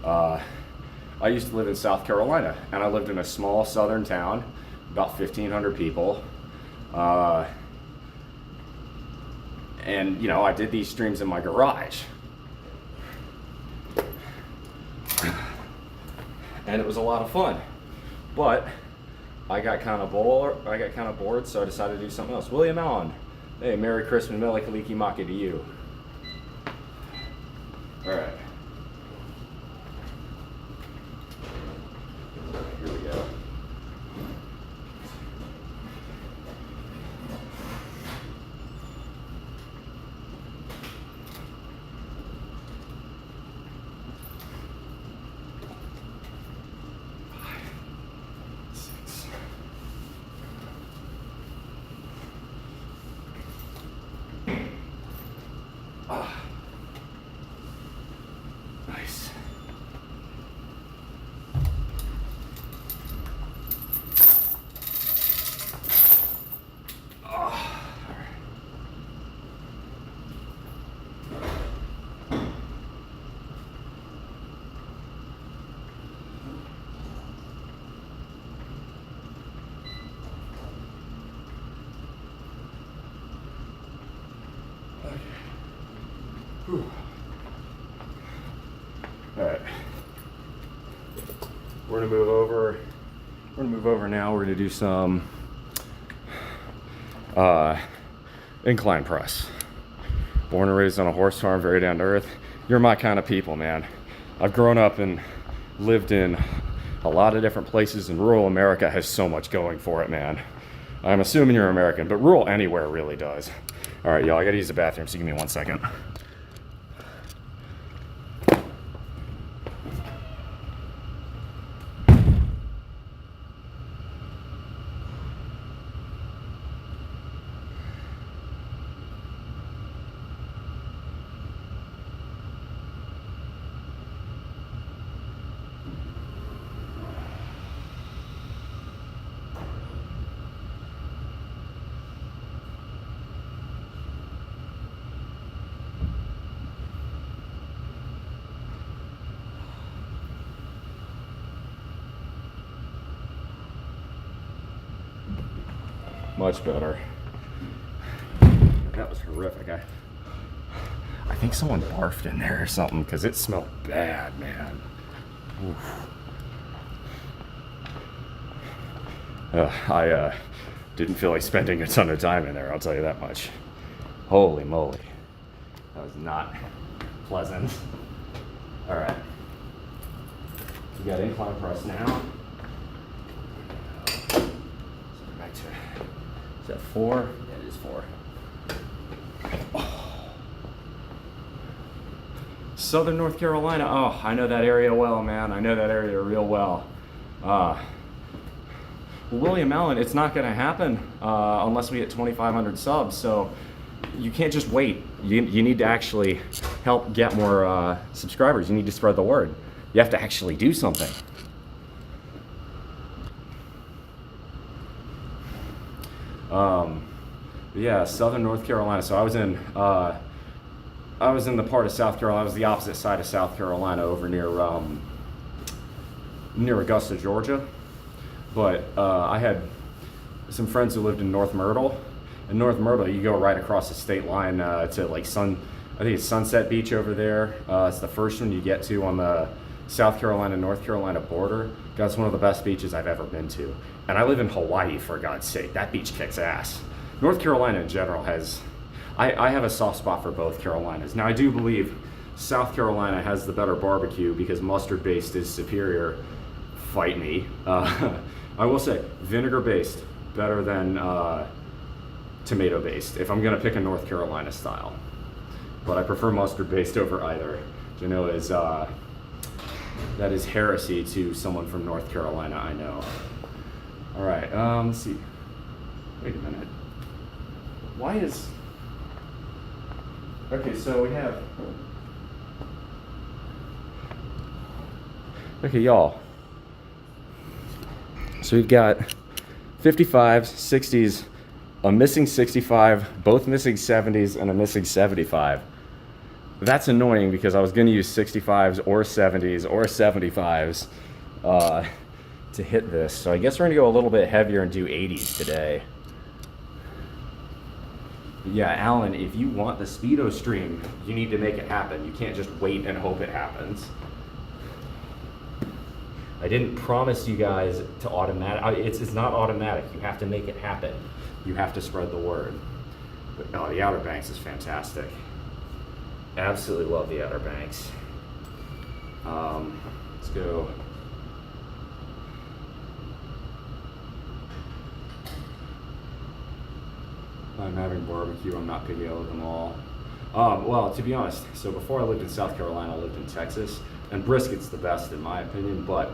I used to live in South Carolina, and I lived in a small southern town, about 1,500 people. And you know, I did these streams in my garage, and it was a lot of fun. But I got kind of bored, so I decided to do something else. William Allen, hey, Merry Christmas, Mele Kaliki Maka to you. All right. Here we go. Nice. All right. We're gonna move over. We're gonna move over now. We're gonna do some incline press. Born and raised on a horse farm, very down to earth. You're my kind of people, man. I've grown up and lived in a lot of different places, and rural America has so much going for it, man. I'm assuming you're American, but rural anywhere really does. All right, y'all, I gotta use the bathroom, so give me 1 second. Much better. That was horrific. I think someone barfed in there or something, because it smelled bad, man. I didn't feel like spending a ton of time in there, I'll tell you that much. Holy moly. That was not pleasant. All right. We got incline press now. Back to, is that 4? Yeah, it is 4. Oh. Southern North Carolina. Oh, I know that area well, man. I know that area real well. William Allen, it's not going to happen unless we hit 2,500 subs. So you can't just wait. You need to actually help get more subscribers. You need to spread the word. You have to actually do something. Yeah, Southern North Carolina. So I was in the part of South Carolina. I was the opposite side of South Carolina, over near Augusta, Georgia. But I had some friends who lived in North Myrtle. In North Myrtle, you go right across the state line to like I think it's Sunset Beach over there. It's the first one you get to on the South Carolina-North Carolina border. God, it's one of the best beaches I've ever been to. And I live in Hawaii, for God's sake. That beach kicks ass. North Carolina in general has, I have a soft spot for both Carolinas. Now I do believe South Carolina has the better barbecue because mustard-based is superior. Fight me. I will say vinegar-based better than tomato-based if I'm gonna pick a North Carolina style. But I prefer mustard-based over either, which I know is that is heresy to someone from North Carolina, I know. All right, let's see. Wait a minute. Why is... Okay, so we have... Okay, y'all. So we've got 55s, 60s, a missing 65, both missing 70s, and a missing 75. that's annoying because I was going to use 65s or 70s or 75s to hit this. So I guess we're going to go a little bit heavier and do 80s today. Yeah, Alan, if you want the Speedo stream, you need to make it happen. You can't just wait and hope it happens. I didn't promise you guys to automatic. It's not automatic. You have to make it happen. You have to spread the word. But no, the Outer Banks is fantastic. Absolutely love the Outer Banks. Let's go. I'm having barbecue. I'm not picky. I love them all. Well, to be honest, so before I lived in South Carolina, I lived in Texas, and brisket's the best in my opinion. But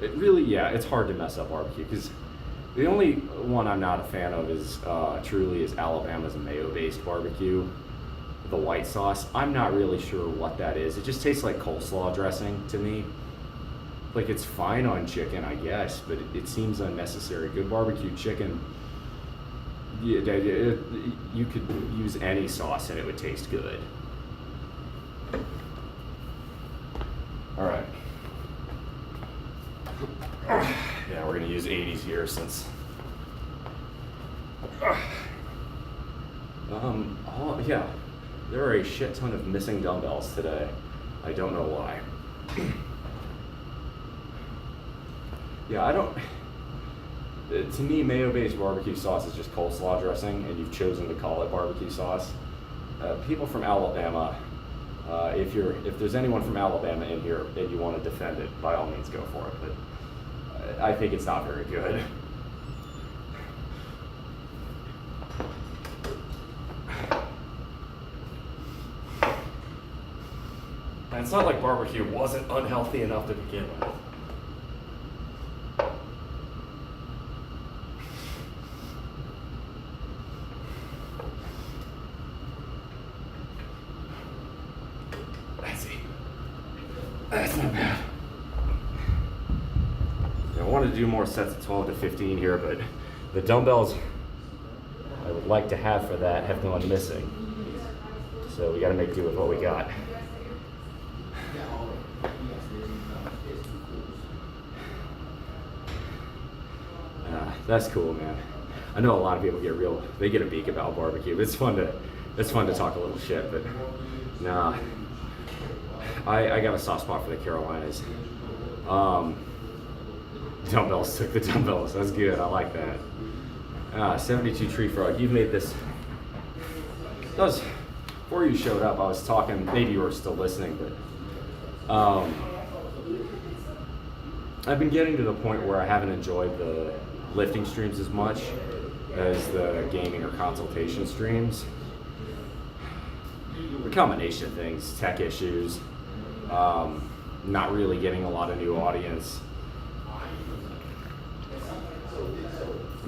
it really, yeah, it's hard to mess up barbecue because the only one I'm not a fan of is truly is Alabama's mayo-based barbecue. The white sauce, I'm not really sure what that is. It just tastes like coleslaw dressing to me. Like, it's fine on chicken, I guess, but it seems unnecessary. Good barbecue chicken, you could use any sauce and it would taste good. All right. Yeah, we're gonna use 80s here since. Yeah. There are a shit ton of missing dumbbells today. I don't know why. Yeah, I don't. To me, mayo-based barbecue sauce is just coleslaw dressing, and you've chosen to call it barbecue sauce. People from Alabama, if there's anyone from Alabama in here and you want to defend it, by all means go for it. But I think it's not very good. And it's not like barbecue wasn't unhealthy enough to begin with. That's not bad. I wanted to do more sets of 12 to 15 here, but the dumbbells I would like to have for that have gone missing. So we got to make do with what we got. That's cool, man. I know a lot of people they get a beak about barbecue. It's fun to talk a little shit, but nah. I got a soft spot for the Carolinas. Dumbbells took the dumbbells. That's good. I like that. 72 Tree Frog. You've made this. That was before you showed up. I was talking. Maybe you were still listening, but I've been getting to the point where I haven't enjoyed the lifting streams as much as the gaming or consultation streams. A combination of things, tech issues, not really getting a lot of new audience.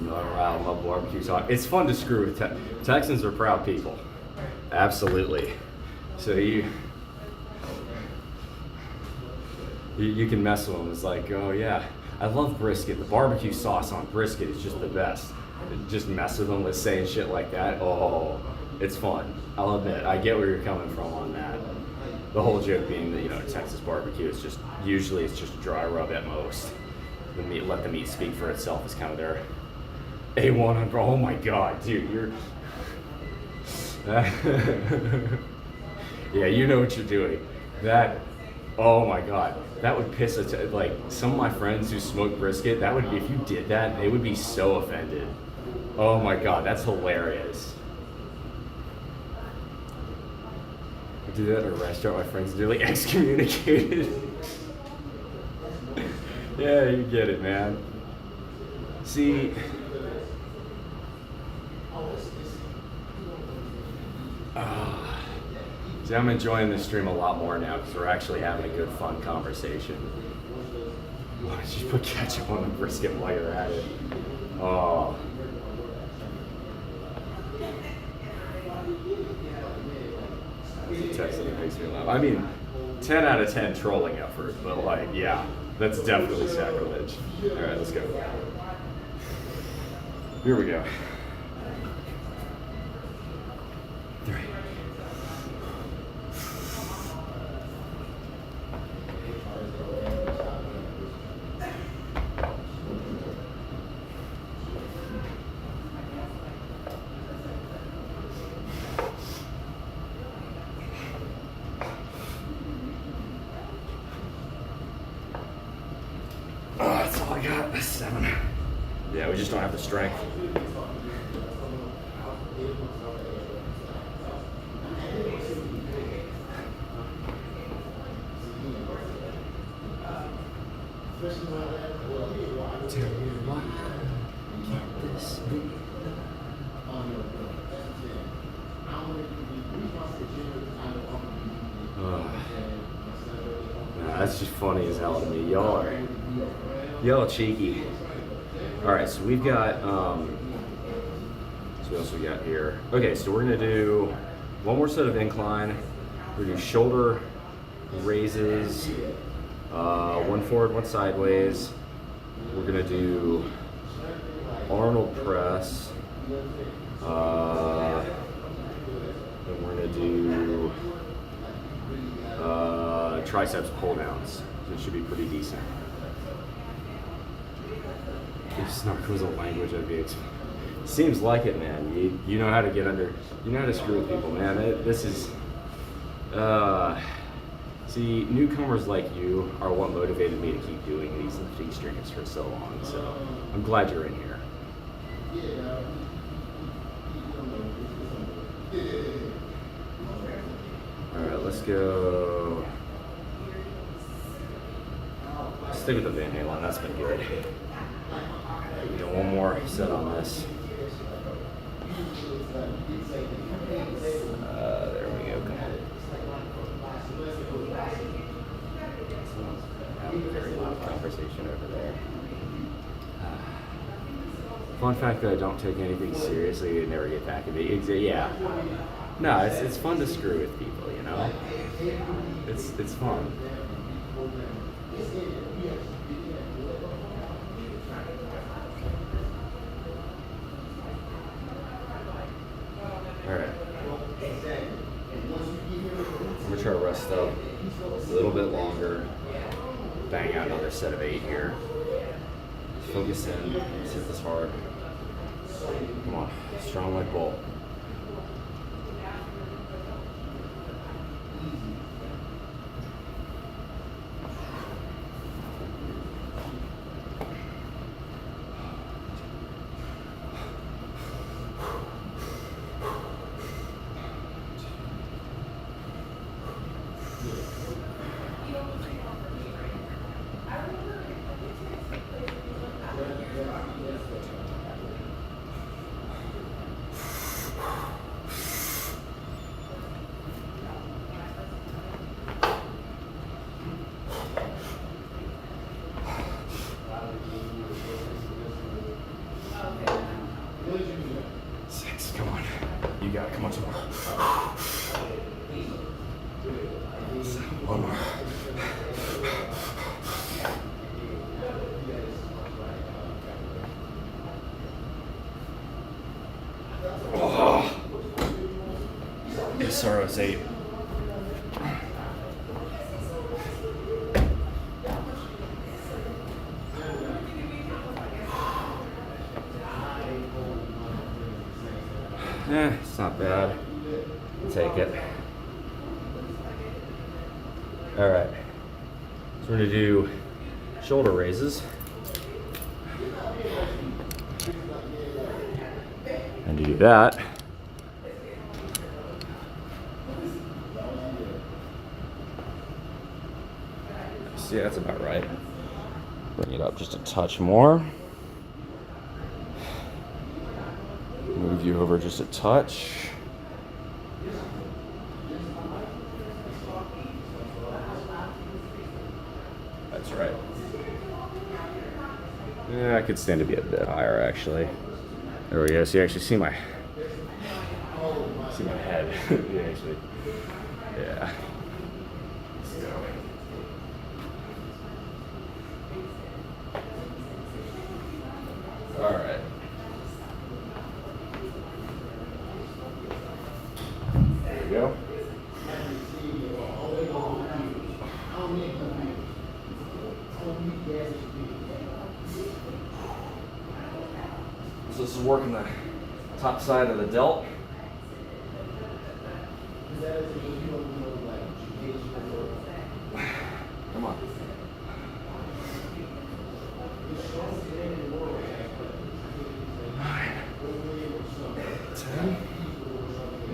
I love barbecue talk. It's fun to screw with Texans are proud people. Absolutely. So you can mess with them. It's like, oh yeah, I love brisket. The barbecue sauce on brisket is just the best. Just mess with them with saying shit like that. Oh, it's fun. I'll admit, I get where you're coming from on that. The whole joke being that, Texas barbecue is just, usually it's just dry rub at most. Let the meat speak for itself is kind of their A1. Oh my God, dude, you're... Yeah, you know what you're doing. Oh my God, that would piss like some of my friends who smoke brisket, if you did that, they would be so offended. Oh my God, that's hilarious. I do that at a restaurant, my friends are nearly excommunicated. Yeah, you get it, man. See, I'm enjoying this stream a lot more now because we're actually having a good, fun conversation. Why don't you put ketchup on the brisket while you're at it? Oh. That's a text that makes me laugh. I mean, 10 out of 10 trolling effort, but yeah, that's definitely sacrilege. All right, let's go. Here we go. 3. the strength. That's just funny as hell to me. Y'all are cheeky. All right, so we've got, so what else we got here? Okay, so we're gonna do one more set of incline. We're gonna do shoulder raises, one forward, one sideways. We're gonna do Arnold press. And we're gonna do triceps pull downs. It should be pretty decent. If snark was a language, I'd be. Seems like it, man. You know how to get under. You know how to screw with people, man. This is. See, newcomers like you are what motivated me to keep doing these lifting streams for so long. So I'm glad you're in here. All right, let's go. Stick with the Van Halen. That's been good. We got one more set on this. There we go. Come on. Have a very loud conversation over there. Fun fact that I don't take anything seriously and never get back at me. Yeah. No, it's fun to screw with people, you know? It's fun. Alright. I'm gonna try to rest up a little bit longer. Bang out another set of 8 here. Focus in, let's hit this hard. Come on, strong leg pull. got it. Come on, some more. One more. Oh. SRO's 8. It's not bad. Take it. All right. So we're gonna do shoulder raises. And to do that, see, that's about right. Bring it up just a touch more. Move you over just a touch. That's right. Yeah, I could stand to be a bit higher actually. There we go. So you actually see my head. You actually, yeah. Let's go. All right. There we go. So this is working the top side of the delt. Come on.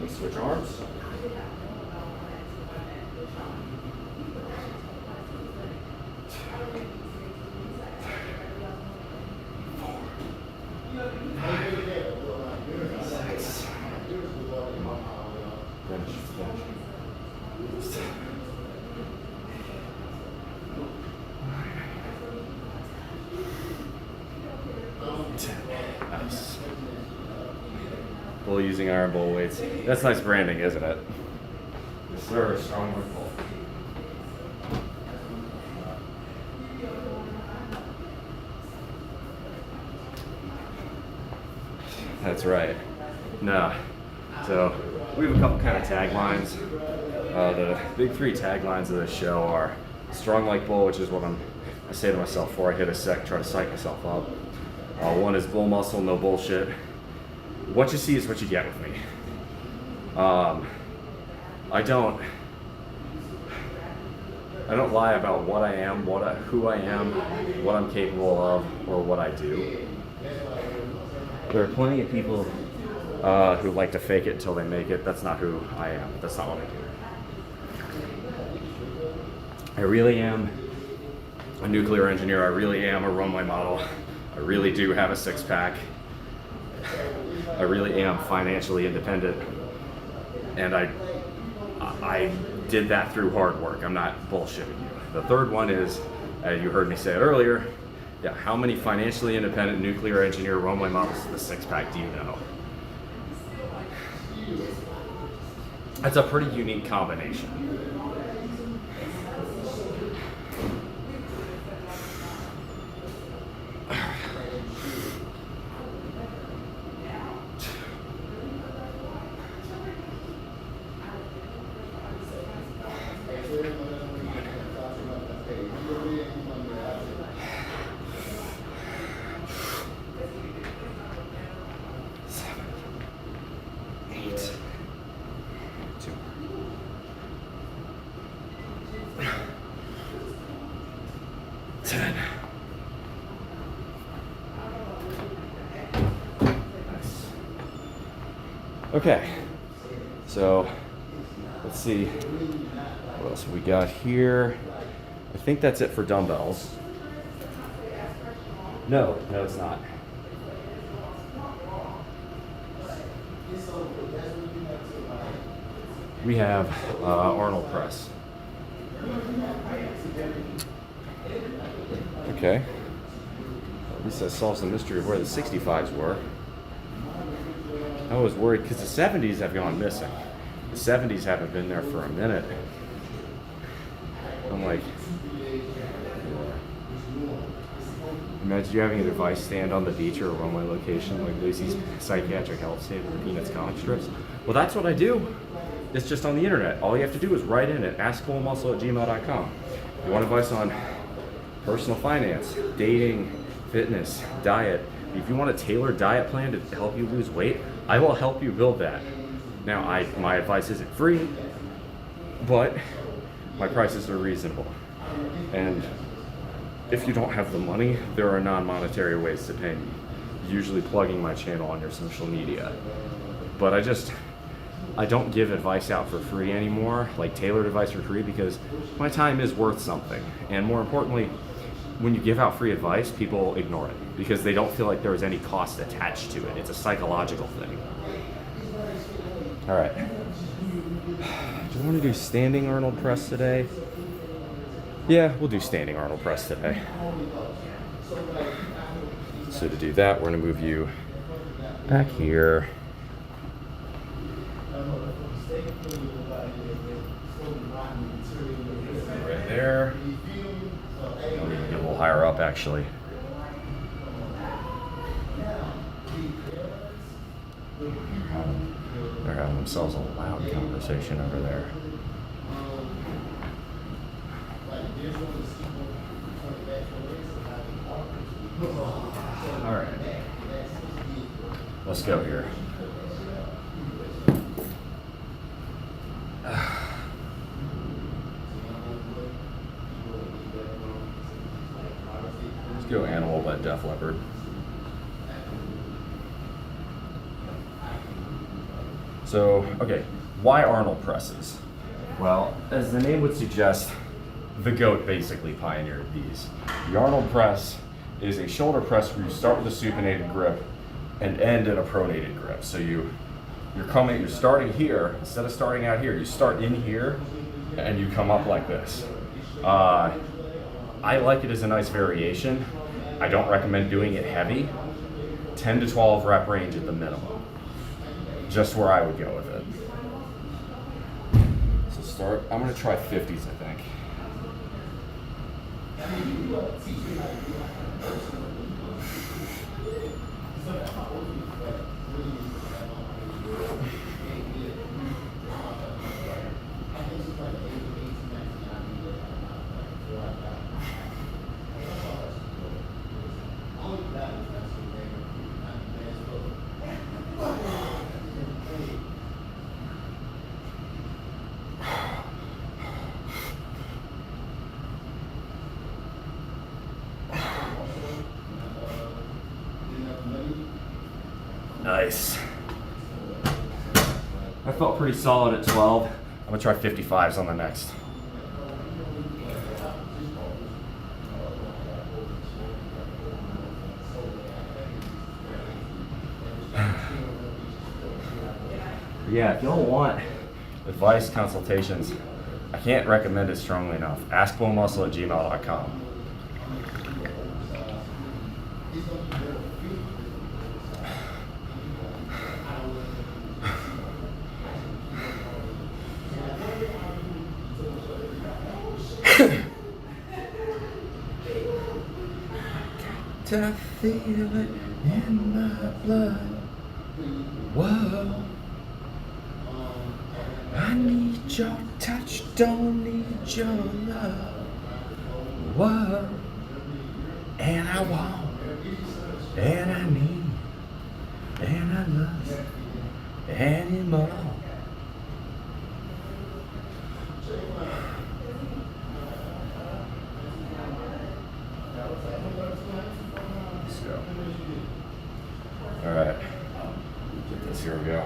Switch arms. Nice. Bull using iron bull weights. That's nice branding, isn't it? Yes, sir. Strong with bull. That's right. No. So we have a couple kind of taglines. The big three taglines of this show are strong like bull, which is what I say to myself before I hit a sec, try to psych myself up. One is bull muscle, no bullshit. What you see is what you get with me. I don't lie about what I am, who I am, what I'm capable of, or what I do. There are plenty of people who like to fake it until they make it. That's not who I am. That's not what I do. I really am a nuclear engineer. I really am a runway model. I really do have a six-pack. I really am financially independent. And I did that through hard work. I'm not bullshitting you. The third one is, you heard me say it earlier, yeah, how many financially independent nuclear engineer runway models with a six-pack do you know? That's a pretty unique combination. Okay, so let's see what else we got here. I think that's it for dumbbells. No, it's not. We have Arnold press. Okay. At least that solves the mystery of where the 65s were. I was worried because the 70s have gone missing. The 70s haven't been there for a minute. I'm like, imagine you having a device stand on the beach or a runway location like Lucy's psychiatric health save with the Peanuts comic strips. Well, that's what I do. It's just on the internet. All you have to do is write in it, askbullmuscle@gmail.com. If you want advice on personal finance, dating, fitness, diet, if you want a tailored diet plan to help you lose weight, I will help you build that. Now, my advice isn't free, but my prices are reasonable. And if you don't have the money, there are non-monetary ways to pay me. Usually plugging my channel on your social media. But I don't give advice out for free anymore, like tailored advice for free, because my time is worth something. And more importantly, when you give out free advice, people ignore it because they don't feel like there is any cost attached to it. It's a psychological thing. All right. Do you want to do standing Arnold press today? Yeah, we'll do standing Arnold press today. So to do that, we're going to move you back here. Right there. You'll need to get a little higher up, actually. They're having themselves a loud conversation over there. All right. Let's go here. Let's go animal by Def Leppard. So, okay, why Arnold presses? Well, as the name would suggest, the GOAT basically pioneered these. The Arnold press is a shoulder press where you start with a supinated grip and end in a pronated grip. So you're starting here, instead of starting out here, you start in here and you come up like this. I like it as a nice variation. I don't recommend doing it heavy. 10 to 12 rep range at the minimum. Just where I would go with it. So start, I'm gonna try 50s, I think. Nice. I felt pretty solid at 12. I'm gonna try 55s on the next. Yeah, if y'all want advice, consultations, I can't recommend it strongly enough. AskBoneMuscle@gmail.com. I feel it in my blood. Whoa. I need your touch, don't need your love. Whoa. And I want, and I need, and I love anymore. Let's go. All right. Get this. Here we go.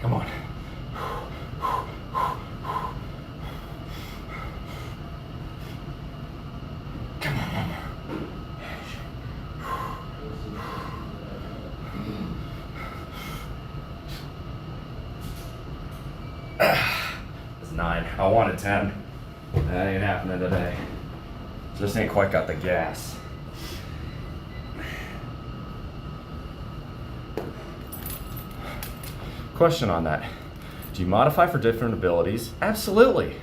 Come on. Come on, Mama. It's 9. I wanted 10. That ain't happening today. Just ain't quite got the gas. Question on that. Do you modify for different abilities? Absolutely.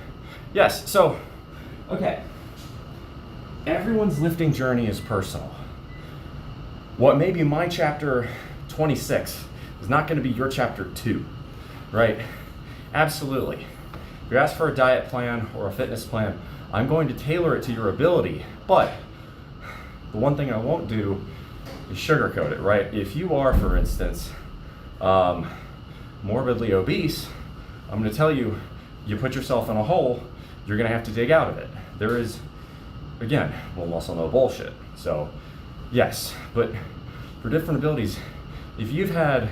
Yes, so, okay. Everyone's lifting journey is personal. What may be my chapter 26 is not going to be your chapter 2, right? Absolutely. If you ask for a diet plan or a fitness plan, I'm going to tailor it to your ability, but the one thing I won't do is sugarcoat it, right? If you are, for instance, morbidly obese, I'm going to tell you, you put yourself in a hole, you're going to have to dig out of it. There is, again, well, muscle, no bullshit. So, yes, but for different abilities, if you've had,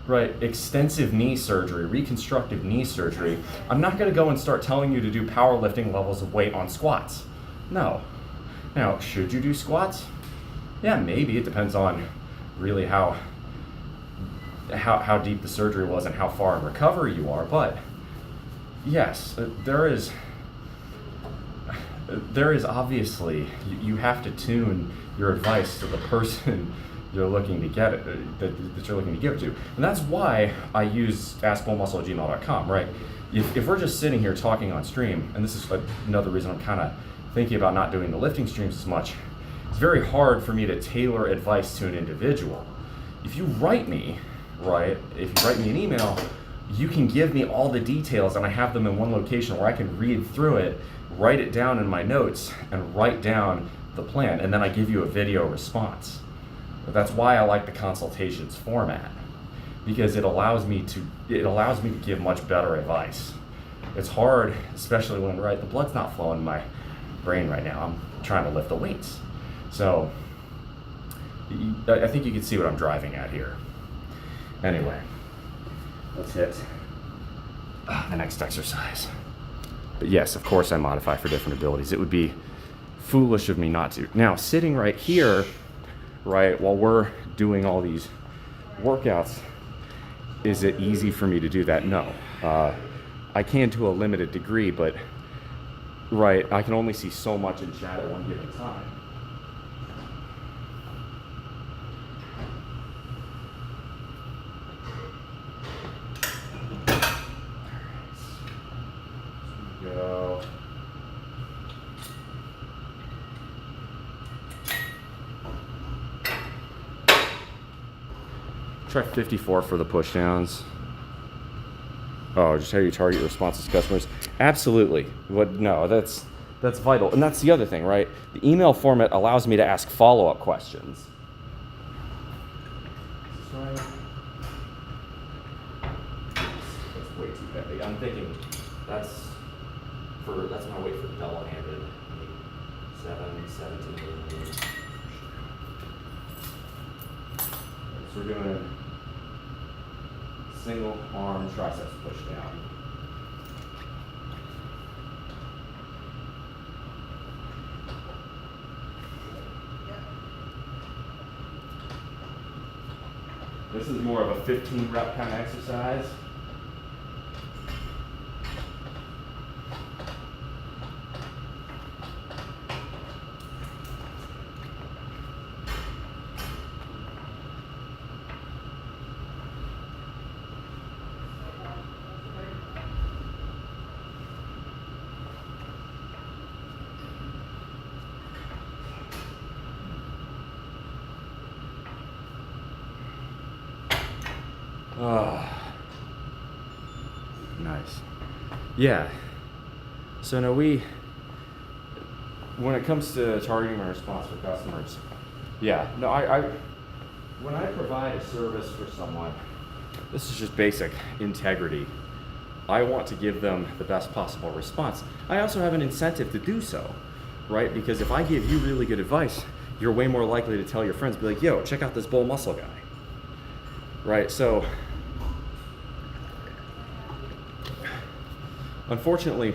right, extensive knee surgery, reconstructive knee surgery, I'm not going to go and start telling you to do powerlifting levels of weight on squats. No. Now, should you do squats? Yeah, maybe. It depends on really how deep the surgery was and how far in recovery you are, but yes, there is obviously, you have to tune your advice to the person you're looking to get it, that you're looking to give it to. And that's why I use askbonemuscle@gmail.com, right? If we're just sitting here talking on stream, and this is another reason I'm kind of thinking about not doing the lifting streams as much, it's very hard for me to tailor advice to an individual. If you write me, right, if you write me an email, you can give me all the details and I have them in one location where I can read through it, write it down in my notes, and write down the plan, and then I give you a video response. That's why I like the consultations format, because it allows me to give much better advice. It's hard, especially when the blood's not flowing in my brain right now. I'm trying to lift the weights. So I think you can see what I'm driving at here. Anyway, let's hit the next exercise. But yes, of course I modify for different abilities. It would be foolish of me not to. Now, sitting right here, right, while we're doing all these workouts, is it easy for me to do that? No. I can to a limited degree, but right, I can only see so much in chat at one given time. Go. Try 54 for the push downs. Oh, just how you target your responses to customers. Absolutely. No, that's vital. And that's the other thing, right? The email format allows me to ask follow-up questions. That's way too heavy. I'm thinking that's my weight for double-handed. 17. So we're doing single arm triceps push down. This is more of a 15 rep kind of exercise. Nice. Yeah. So now when it comes to targeting my response for customers, when I provide a service for someone, this is just basic integrity. I want to give them the best possible response. I also have an incentive to do so, right? Because if I give you really good advice, you're way more likely to tell your friends, be like, yo, check out this bull muscle guy, right? So, unfortunately,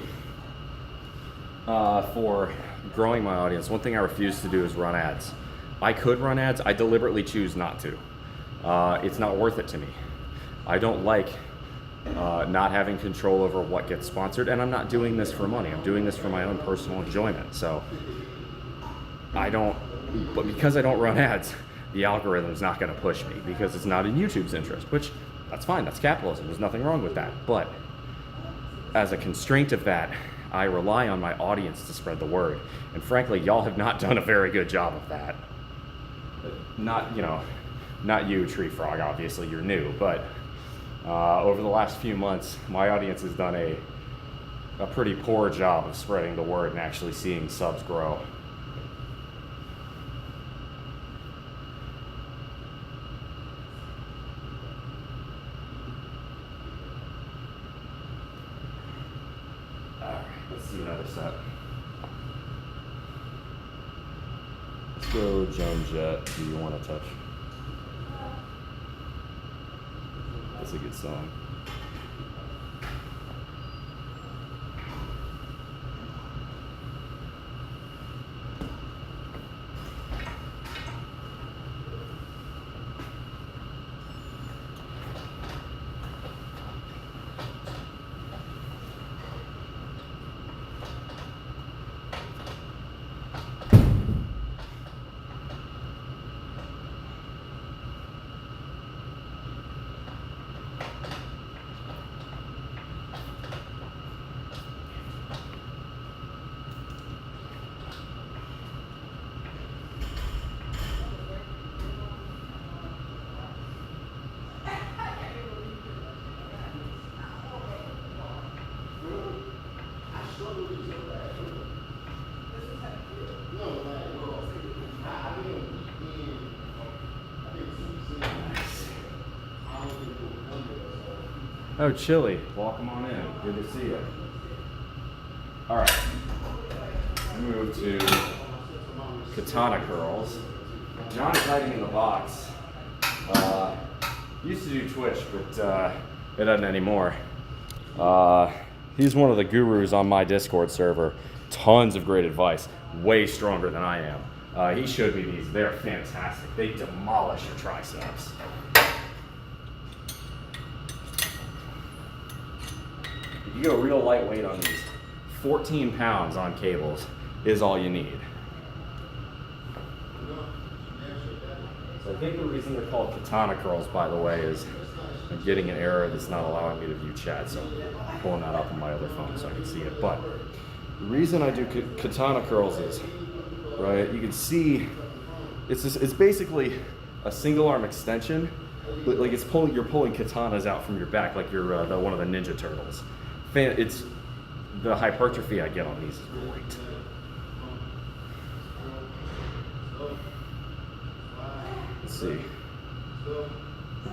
for growing my audience, one thing I refuse to do is run ads. I could run ads, I deliberately choose not to. It's not worth it to me. I don't like not having control over what gets sponsored, and I'm not doing this for money. I'm doing this for my own personal enjoyment. So but because I don't run ads, the algorithm's not gonna push me because it's not in YouTube's interest, which that's fine, that's capitalism, there's nothing wrong with that. But as a constraint of that, I rely on my audience to spread the word. And frankly, y'all have not done a very good job of that. Not you, Tree Frog, obviously you're new, but over the last few months, my audience has done a pretty poor job of spreading the word and actually seeing subs grow. Let's see another set. Let's go Joan Jett. Do you want to touch? That's a good song. Oh, Chili, welcome on in. Good to see you. All right, move to katana curls. John is hiding in the box. Used to do Twitch, but it doesn't anymore. He's one of the gurus on my Discord server. Tons of great advice, way stronger than I am. He showed me these. They're fantastic. They demolish your triceps. If you go real lightweight on these, 14 pounds on cables is all you need. So I think the reason they're called katana curls, by the way, is I'm getting an error that's not allowing me to view chat, so I'm pulling that up on my other phone so I can see it. But the reason I do katana curls is, right, you can see it's basically a single arm extension, but like you're pulling katanas out from your back like you're one of the Ninja Turtles. It's the hypertrophy I get on these is great. Let's see.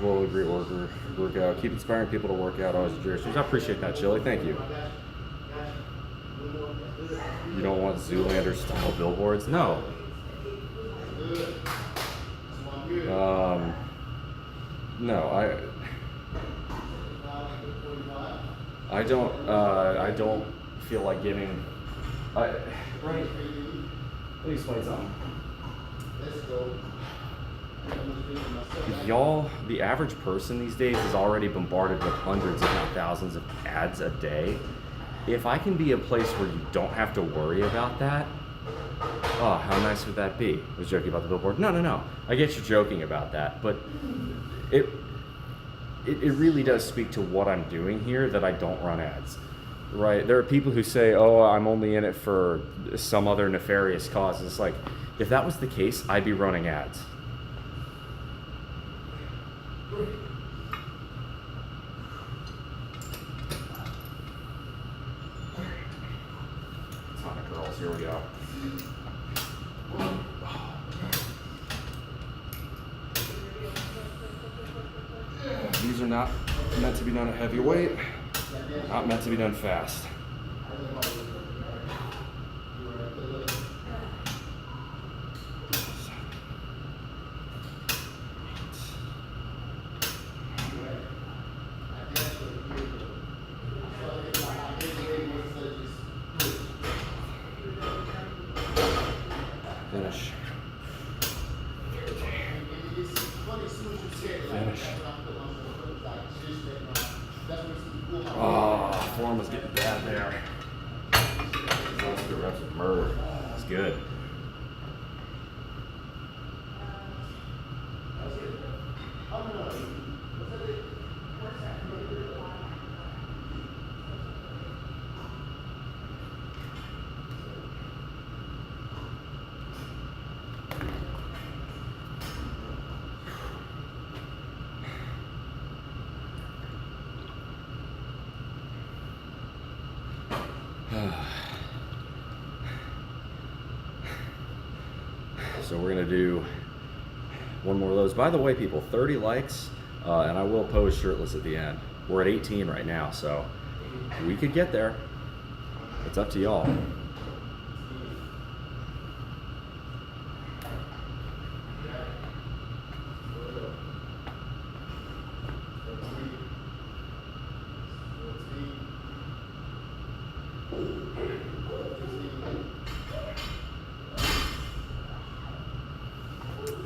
Well, great workout. Keep inspiring people to work out. Always enjoy. I appreciate that, Chili. Thank you. You don't want Zoolander style billboards? No. No, I don't feel like giving. Right. Let me explain something. Y'all, the average person these days is already bombarded with hundreds, if not thousands, of ads a day. If I can be a place where you don't have to worry about that, oh, how nice would that be? I was joking about the billboard. No. I get you joking about that, but it really does speak to what I'm doing here that I don't run ads, right? There are people who say, oh, I'm only in it for some other nefarious cause. It's like, if that was the case, I'd be running ads. Ton of girls, here we go. These are not meant to be done at heavy weight, not meant to be done fast. Finish. Finish. Oh, form was getting bad there. Those 2 reps of murder. It's good. So we're gonna do one more of those. By the way, people, 30 likes, and I will pose shirtless at the end. We're at 18 right now, so we could get there. It's up to y'all.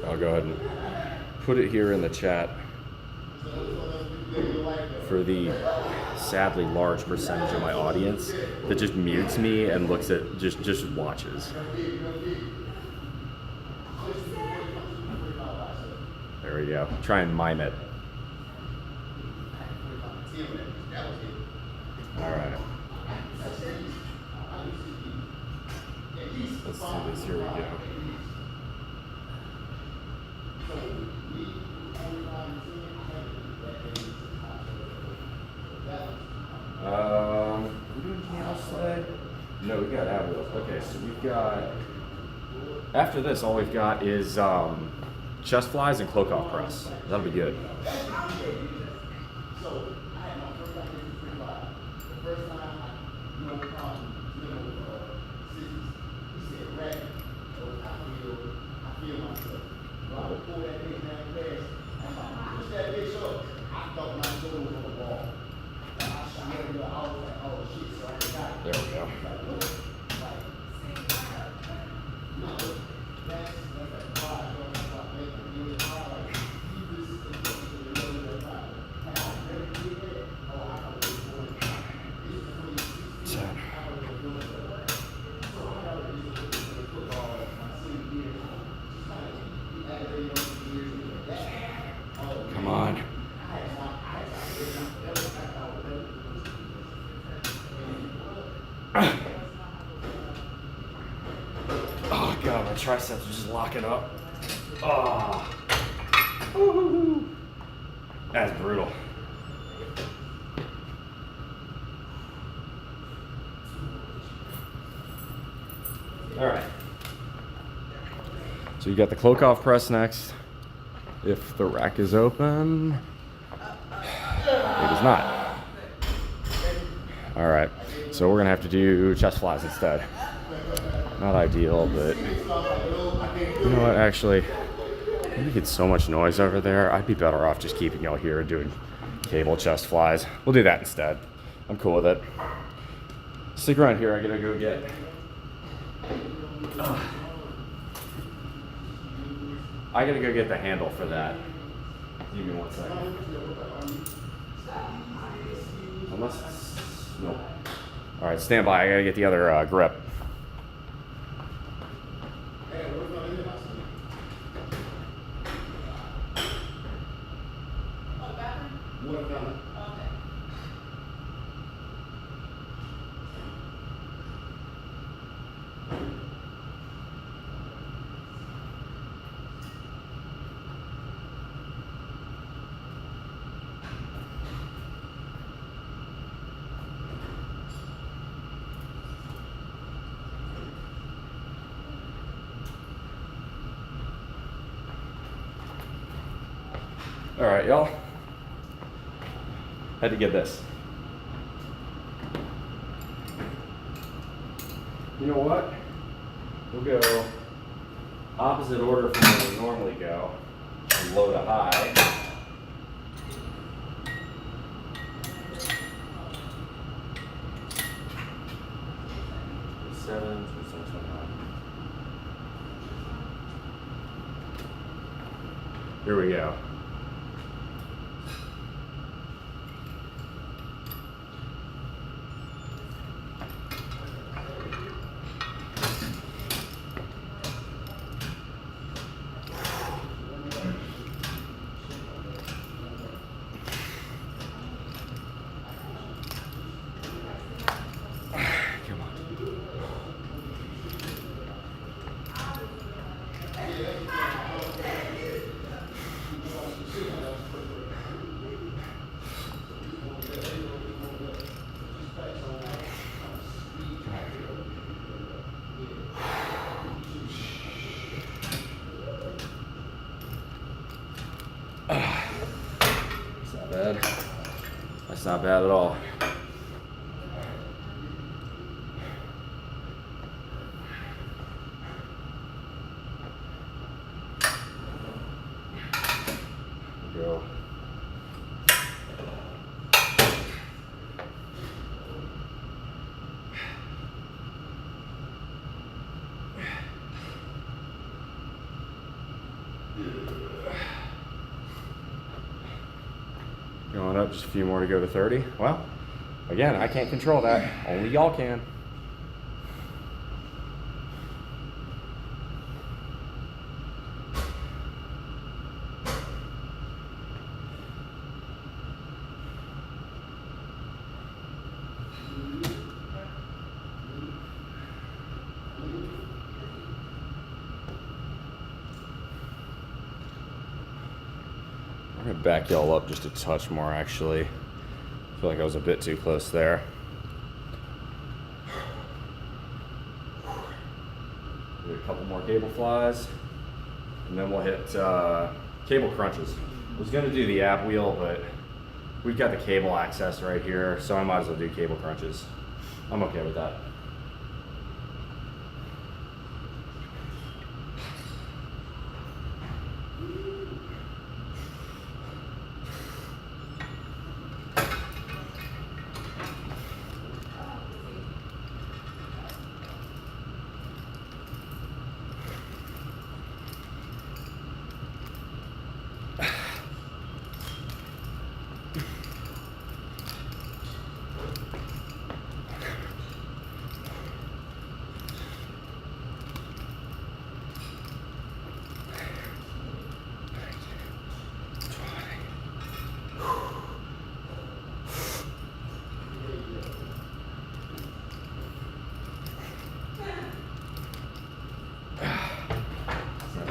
I'll go ahead and put it here in the chat for the sadly large percentage of my audience that just mutes me and looks at just watches. There we go. Try and mime it. All right. Let's do this. Here we go. We're doing anything else today? No, we got ab wheels. Okay, so we've got, after this, all we've got is chest flies and cloak off press. That'll be good. There we go. Come on. Oh god, my triceps are just locking up. Oh. Woo-hoo-hoo. That's brutal. All right. So you got the cloak off press next. If the rack is open, it is not. All right, so we're gonna have to do chest flies instead. Not ideal, but you know what, actually, we get so much noise over there, I'd be better off just keeping y'all here and doing cable chest flies. We'll do that instead. I'm cool with it. Stick around here, I gotta go get the handle for that. Give me 1 second. Nope. All right, stand by. I gotta get the other grip. All right, y'all. Had to get this. You know what? We'll go opposite order from where we normally go, from low to high. Here we go. That's not bad. That's not bad at all. Go. Going up, just a few more to go to 30. Well, again, I can't control that. Only y'all can. I'm gonna back y'all up just a touch more, actually. I feel like I was a bit too close there. Do a couple more cable flies, and then we'll hit cable crunches. I was gonna do the ab wheel, but we've got the cable access right here, so I might as well do cable crunches. I'm okay with that.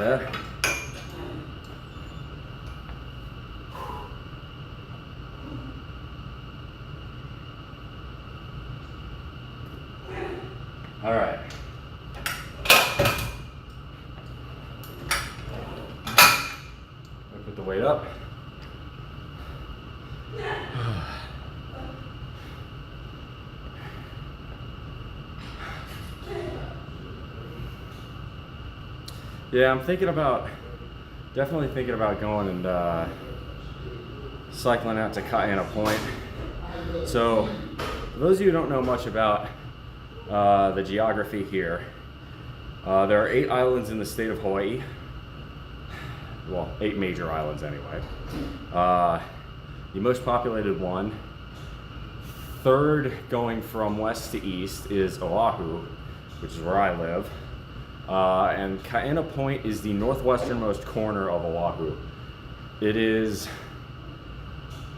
There. All right. Put the weight up. Yeah, I'm definitely thinking about going and cycling out to Cayena Point. So, for those of you who don't know much about the geography here, there are 8 islands in the state of Hawaii. Well, 8 major islands anyway. The most populated one, third going from west to east, is Oahu, which is where I live. And Cayena Point is the northwesternmost corner of Oahu. It is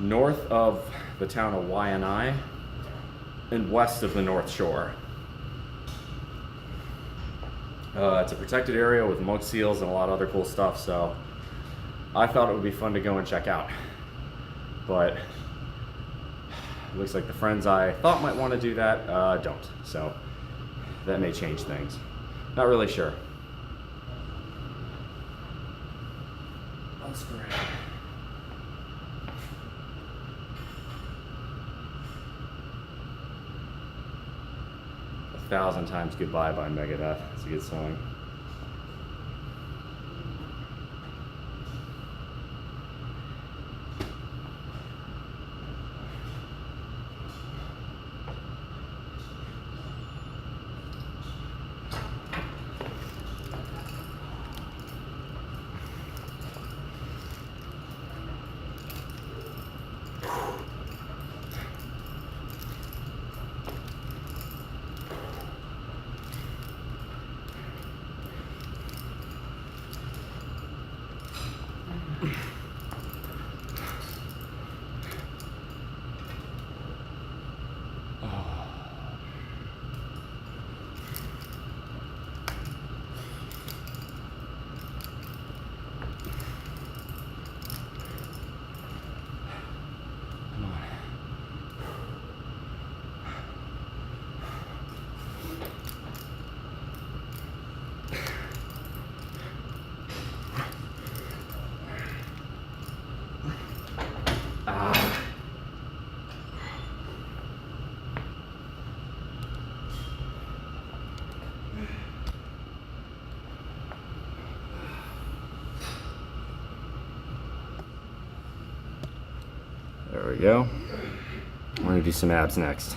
north of the town of Waianae and west of the North Shore. It's a protected area with monk seals and a lot of other cool stuff, so I thought it would be fun to go and check out. But it looks like the friends I thought might want to do that don't, so that may change things. Not really sure. That's great. 1,000 Times Goodbye by Megadeth. It's a good song. There we go. I'm gonna do some abs next.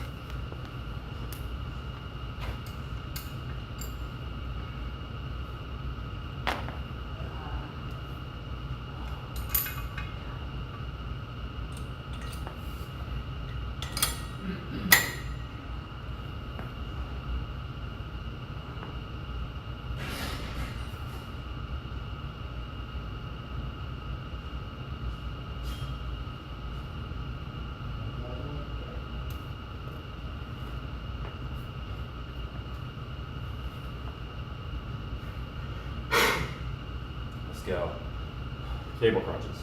Go. Cable crunches.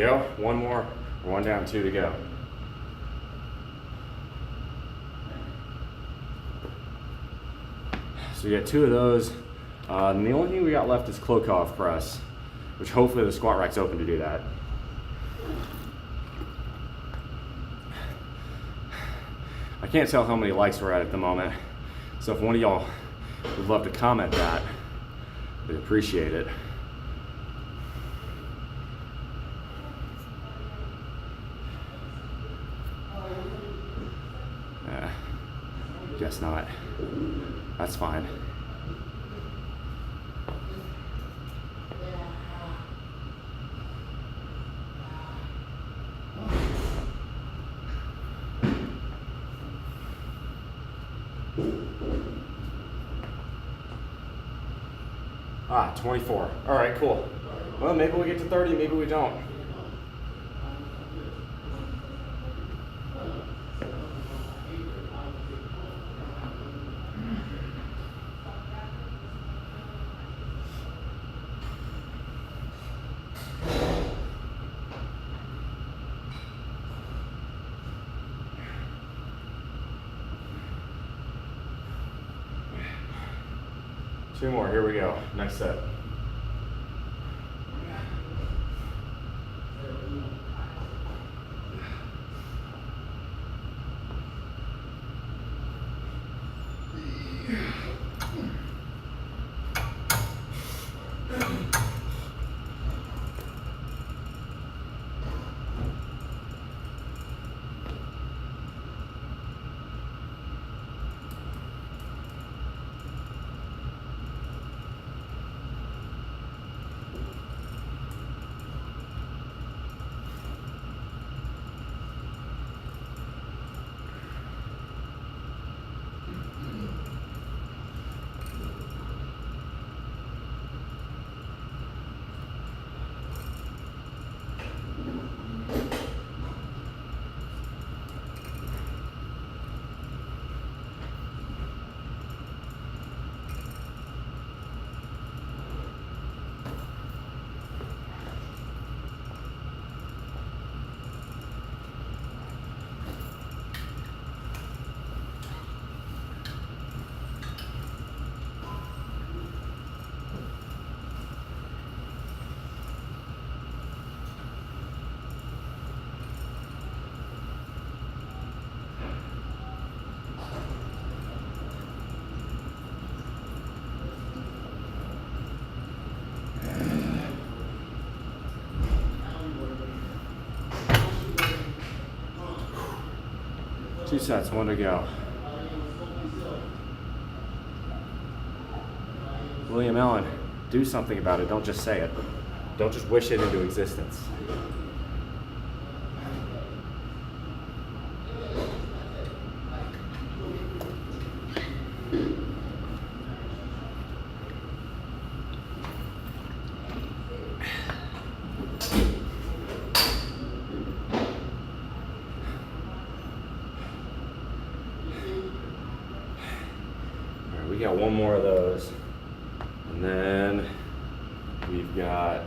go. One more. One down, 2 to go. So we got 2 of those. And the only thing we got left is Klokov press, which hopefully the squat rack's open to do that. I can't tell how many likes we're at the moment. So if one of y'all would love to comment that, I'd appreciate it. Guess not. That's fine. Ah, 24. All right, cool. Well, maybe we get to 30, maybe we don't. Two more, here we go. Next set. Two sets, 1 to go. William Allen, do something about it. Don't just say it. Don't just wish it into existence. We got one more of those, and then we've got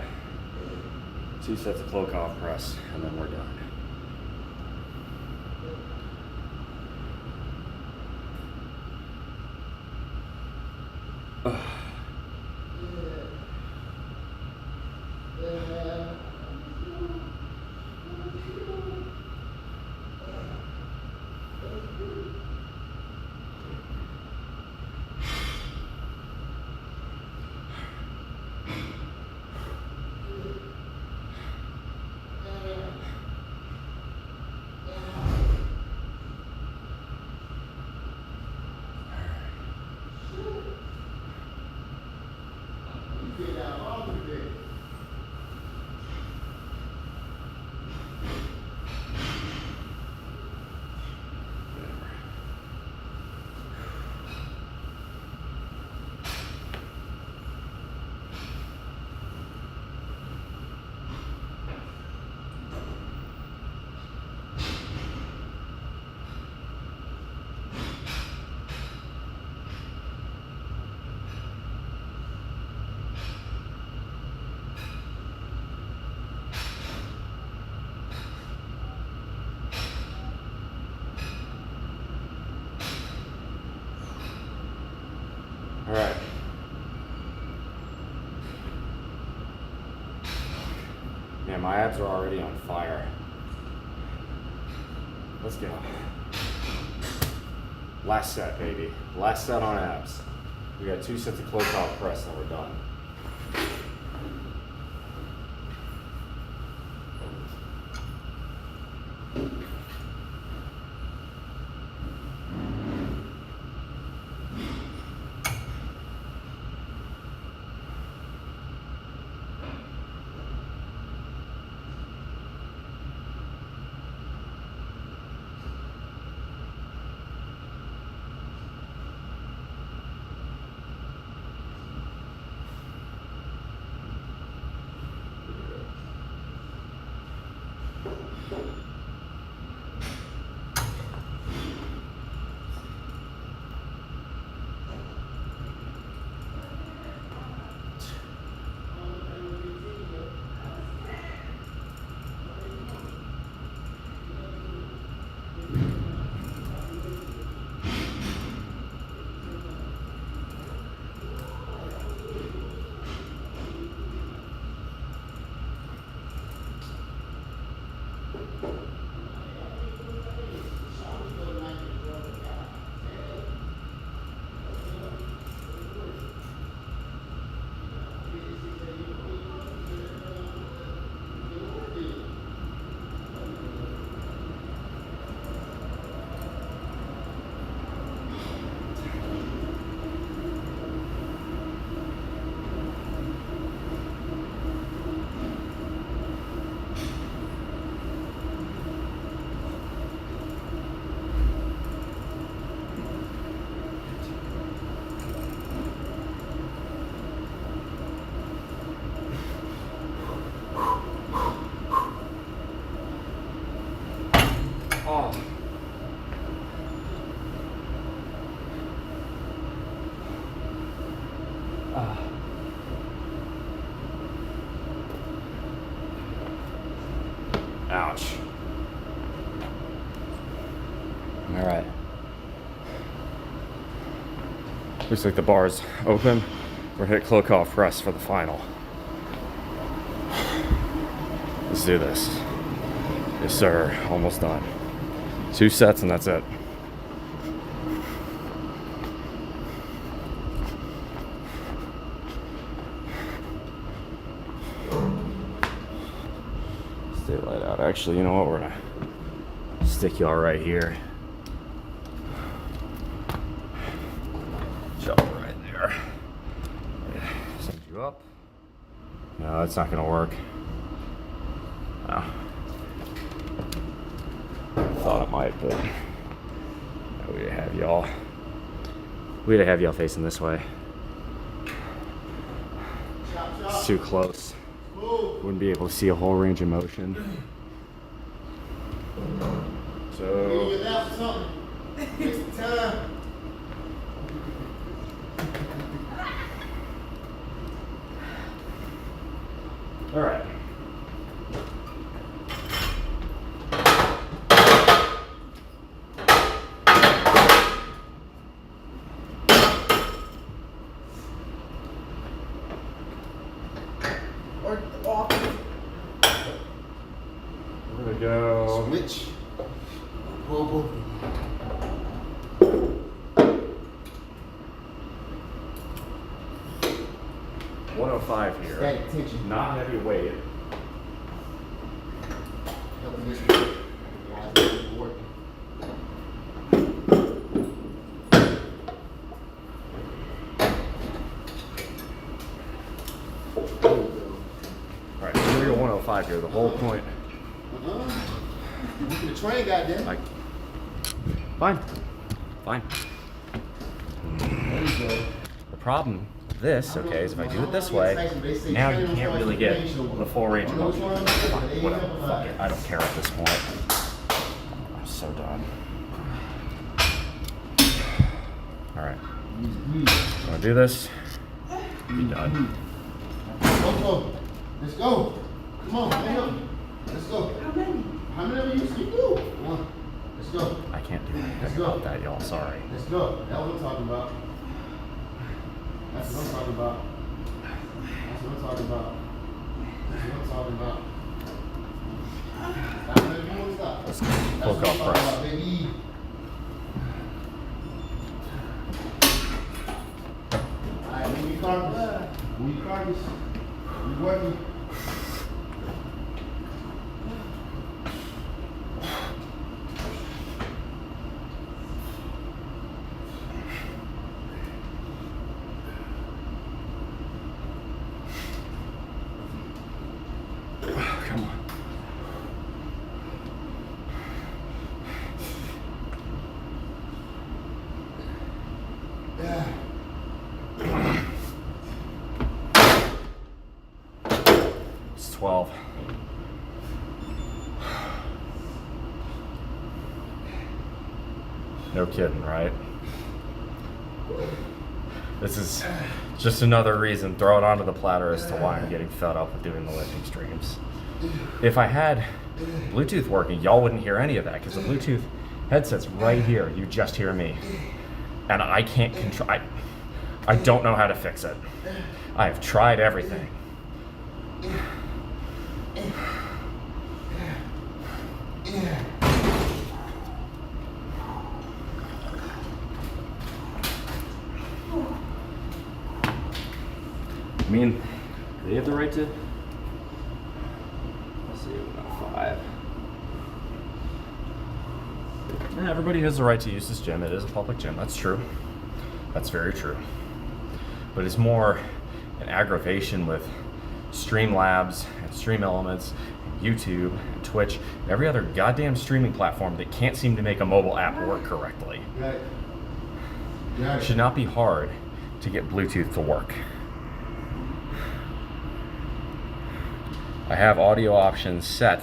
2 sets of Klokov press, and then we're done. All right. Man, my abs are already on fire. Let's go. Last set, baby. Last set on abs. We got 2 sets of close out press and we're done. Ouch. All right. Looks like the bar's open. We're hit cloak off press for the final. Let's do this. Yes, sir. Almost done. 2 sets and that's it. Stay light out. Actually, you know what? We're gonna stick y'all right here. Jump right there. Yeah. Send you up. No, that's not gonna work. No. Thought it might, but we'd have y'all facing this way. It's too close. Wouldn't be able to see a whole range of motion. So all right. We're gonna go. Switch. Pull. 105 here. Static tension. Not heavy weight. Helping this one. Why is this working? All right, so we're gonna go 105 here. The whole point. Look at the train, goddamn. Fine. There you go. The problem with this, okay, is if I do it this way, now you can't really get the full range of motion. Fine, whatever, fuck it. I don't care at this point. I'm so done. All right. Wanna do this? Be done. Go. Let's go. Come on, man. Let's go. How many of you do? One. Let's go. I can't do Let's anything go. about that, y'all. Sorry. Let's go. That's what I'm talking about. That's what I'm talking about. That's what I'm talking about. That's what I'm talking about. Stop, baby. You won't stop. That's Full what I'm cup talking press. about, baby. Alright, move your carcass. Move your carcass. You working? Come on. Yeah. It's 12. No kidding, right? This is just another reason, throw it onto the platter as to why I'm getting fed up with doing the lifting streams. If I had Bluetooth working, y'all wouldn't hear any of that because the Bluetooth headset's right here. You just hear me. And I can't control, I don't know how to fix it. I have tried everything. I mean, they have the right to. Let's see, we're not 5. Yeah, everybody has the right to use this gym. It is a public gym. That's true. That's very true. But it's more an aggravation with Streamlabs and Stream Elements, YouTube, and Twitch, and every other goddamn streaming platform that can't seem to make a mobile app work correctly. Right. It should not be hard to get Bluetooth to work. I have audio options set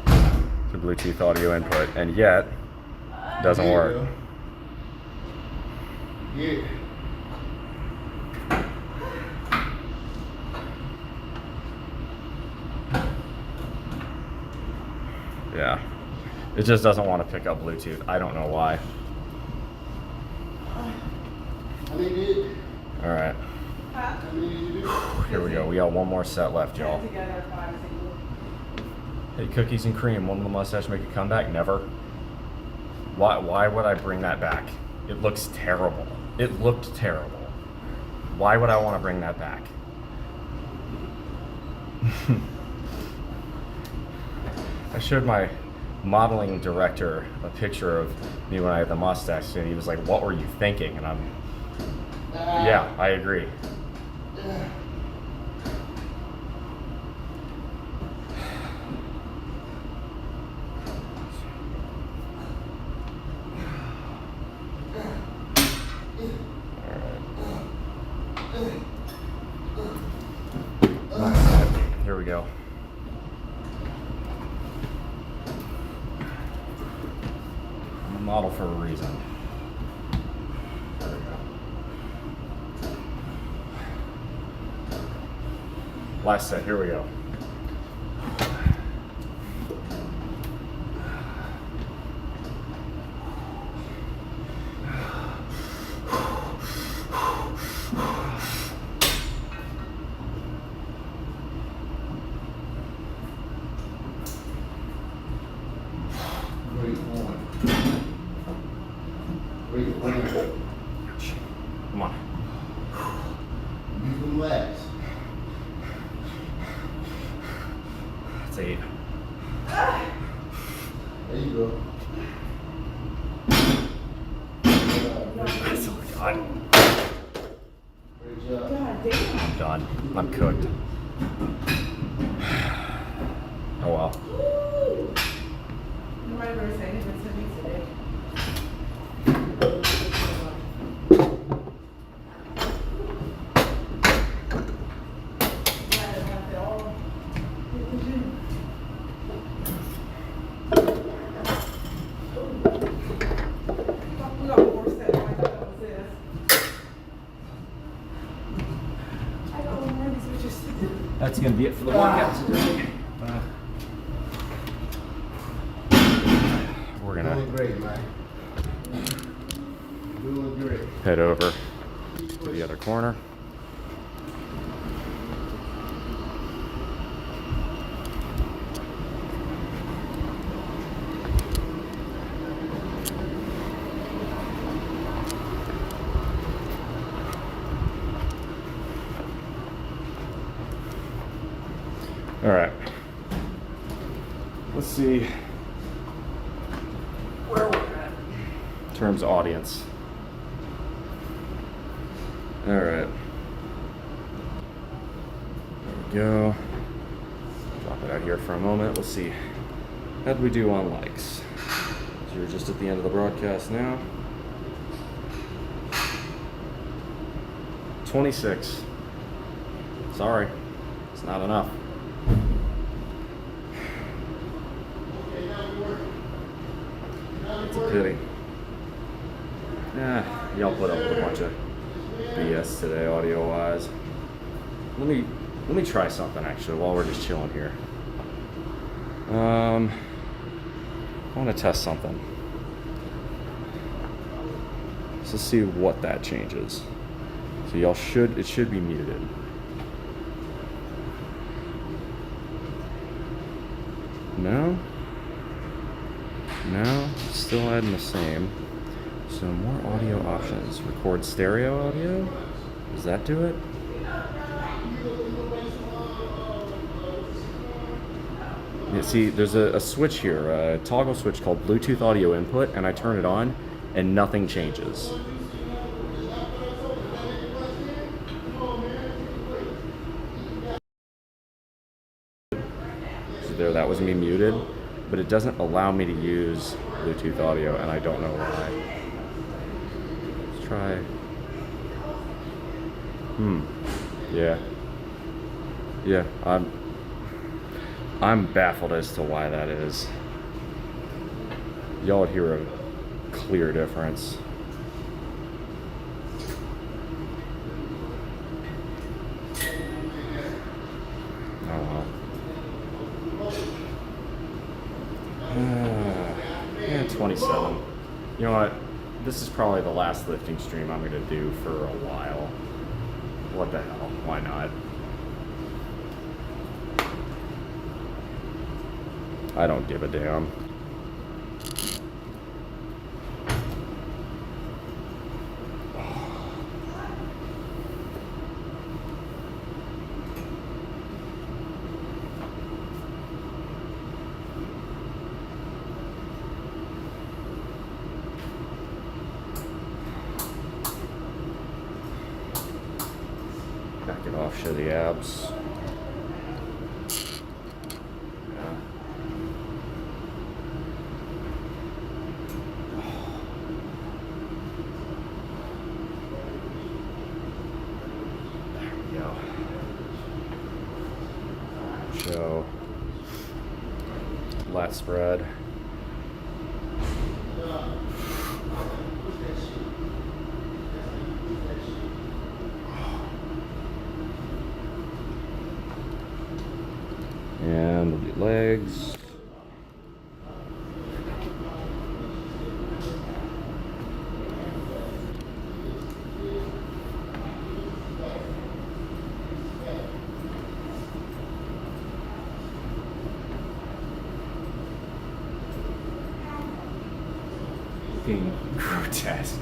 to Bluetooth audio input, and yet it doesn't work. Yeah. Yeah, it just doesn't want to pick up Bluetooth. I don't know why. I mean, it. All right, I mean, you do. here we go. We got one more set left, y'all. Hey, cookies and cream. When will the mustache make a comeback? Never. Why would I bring that back? It looks terrible. It looked terrible. Why would I want to bring that back? I showed my modeling director a picture of me when I had the mustache, and he was like, "What were you thinking?" And I'm, yeah, I agree. Here we go. I'm a model for a reason. There we go. Last set, here we go. Come on. You can relax. That's 8. There you go. That's all I got. Great job. I'm done. I'm cooked. Oh well. That's gonna be it for the workout today. we're gonna Doing great, man. Doing great. head over to the other corner. All right, let's see where we're at in terms of audience. All right, there we go. Drop it out here for a moment. Let's see, how do we do on likes? So you're just at the end of the broadcast now. 26. Sorry, it's not enough. It's a pity. Yeah, y'all put up with a bunch of BS today, audio-wise. Let me try something actually while we're just chilling here. I want to test something. So let's see what that changes. So y'all it should be muted. No? No, still adding the same. So more audio options. Record stereo audio? Does that do it? Yeah, see, there's a switch here, a toggle switch called Bluetooth audio input, and I turn it on and nothing changes. So there, that was me muted, but it doesn't allow me to use Bluetooth audio, and I don't know why. Let's try. Yeah. Yeah, I'm baffled as to why that is. Y'all would hear a clear difference. Oh well. Yeah, 27. You know what? This is probably the last lifting stream I'm gonna do for a while. What the hell? Why not? I don't give a damn. Back it off, show the abs. Show lat spread. And we'll do legs. Fucking grotesque.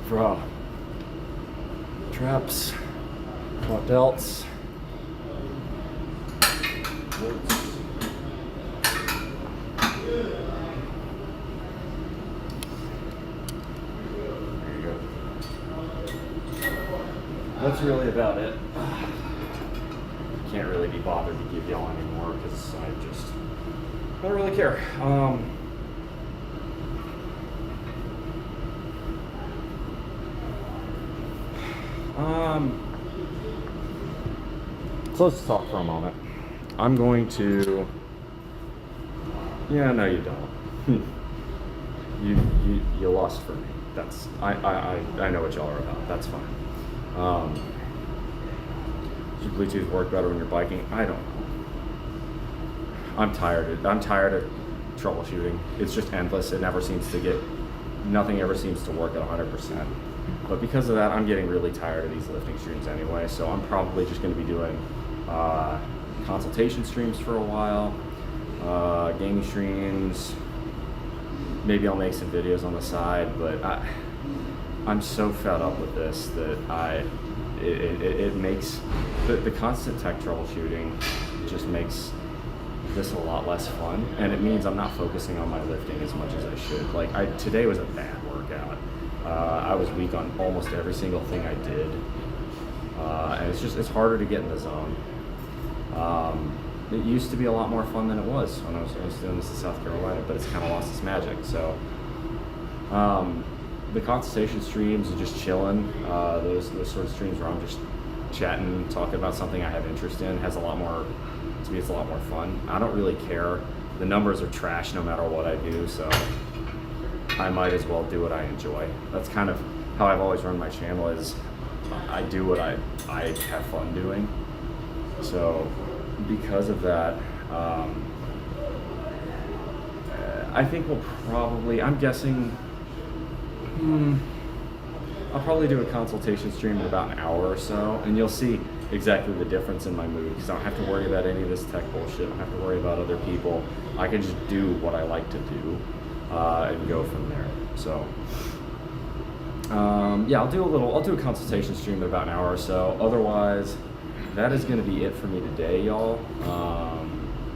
Bro. Traps. Quad delts. That's really about it. Can't really be bothered to give y'all anymore because I don't really care. So let's talk for a moment. I'm going to. Yeah, no, you don't. You lost for me. That's I know what y'all are about. That's fine. Does your Bluetooth work better when you're biking? I don't know. I'm tired of troubleshooting. It's just endless. Nothing ever seems to work at 100%. But because of that, I'm getting really tired of these lifting streams anyway, so I'm probably just going to be doing consultation streams for a while, gaming streams. Maybe I'll make some videos on the side, but I'm so fed up with this that it makes the constant tech troubleshooting just makes this a lot less fun, and it means I'm not focusing on my lifting as much as I should. Like today was a bad workout. I was weak on almost every single thing I did, and it's harder to get in the zone. It used to be a lot more fun than it was when I was doing this in South Carolina, but it's kind of lost its magic. So the consultation streams are just chilling. Those sort of streams where I'm just chatting, talking about something I have interest in, it's a lot more fun. I don't really care. The numbers are trash no matter what I do, so I might as well do what I enjoy. That's kind of how I've always run my channel, is I do what I have fun doing. So because of that, I think I'm guessing, I'll probably do a consultation stream in about an hour or so, and you'll see exactly the difference in my mood, because I don't have to worry about any of this tech bullshit. I don't have to worry about other people. I can just do what I like to do and go from there. So yeah, I'll do a consultation stream in about an hour or so. Otherwise, that is going to be it for me today, y'all.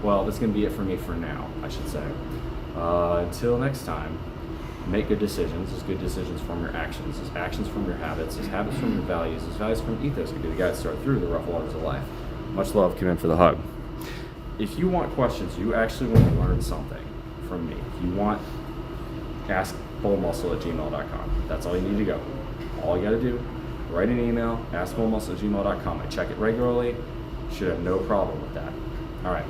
Well, that's going to be it for me for now, I should say. Until next time, make good decisions. There's good decisions from your actions. There's actions from your habits. There's habits from your values. There's values from ethos. You be the guy that start through the rough waters of life. Much love. Come in for the hug. If you want questions, you actually want to learn something from me, if you want, ask bullmuscle@gmail.com. That's all you need to go. All you got to do, write an email, askbullmuscle@gmail.com. I check it regularly. Should have no problem with that. All right.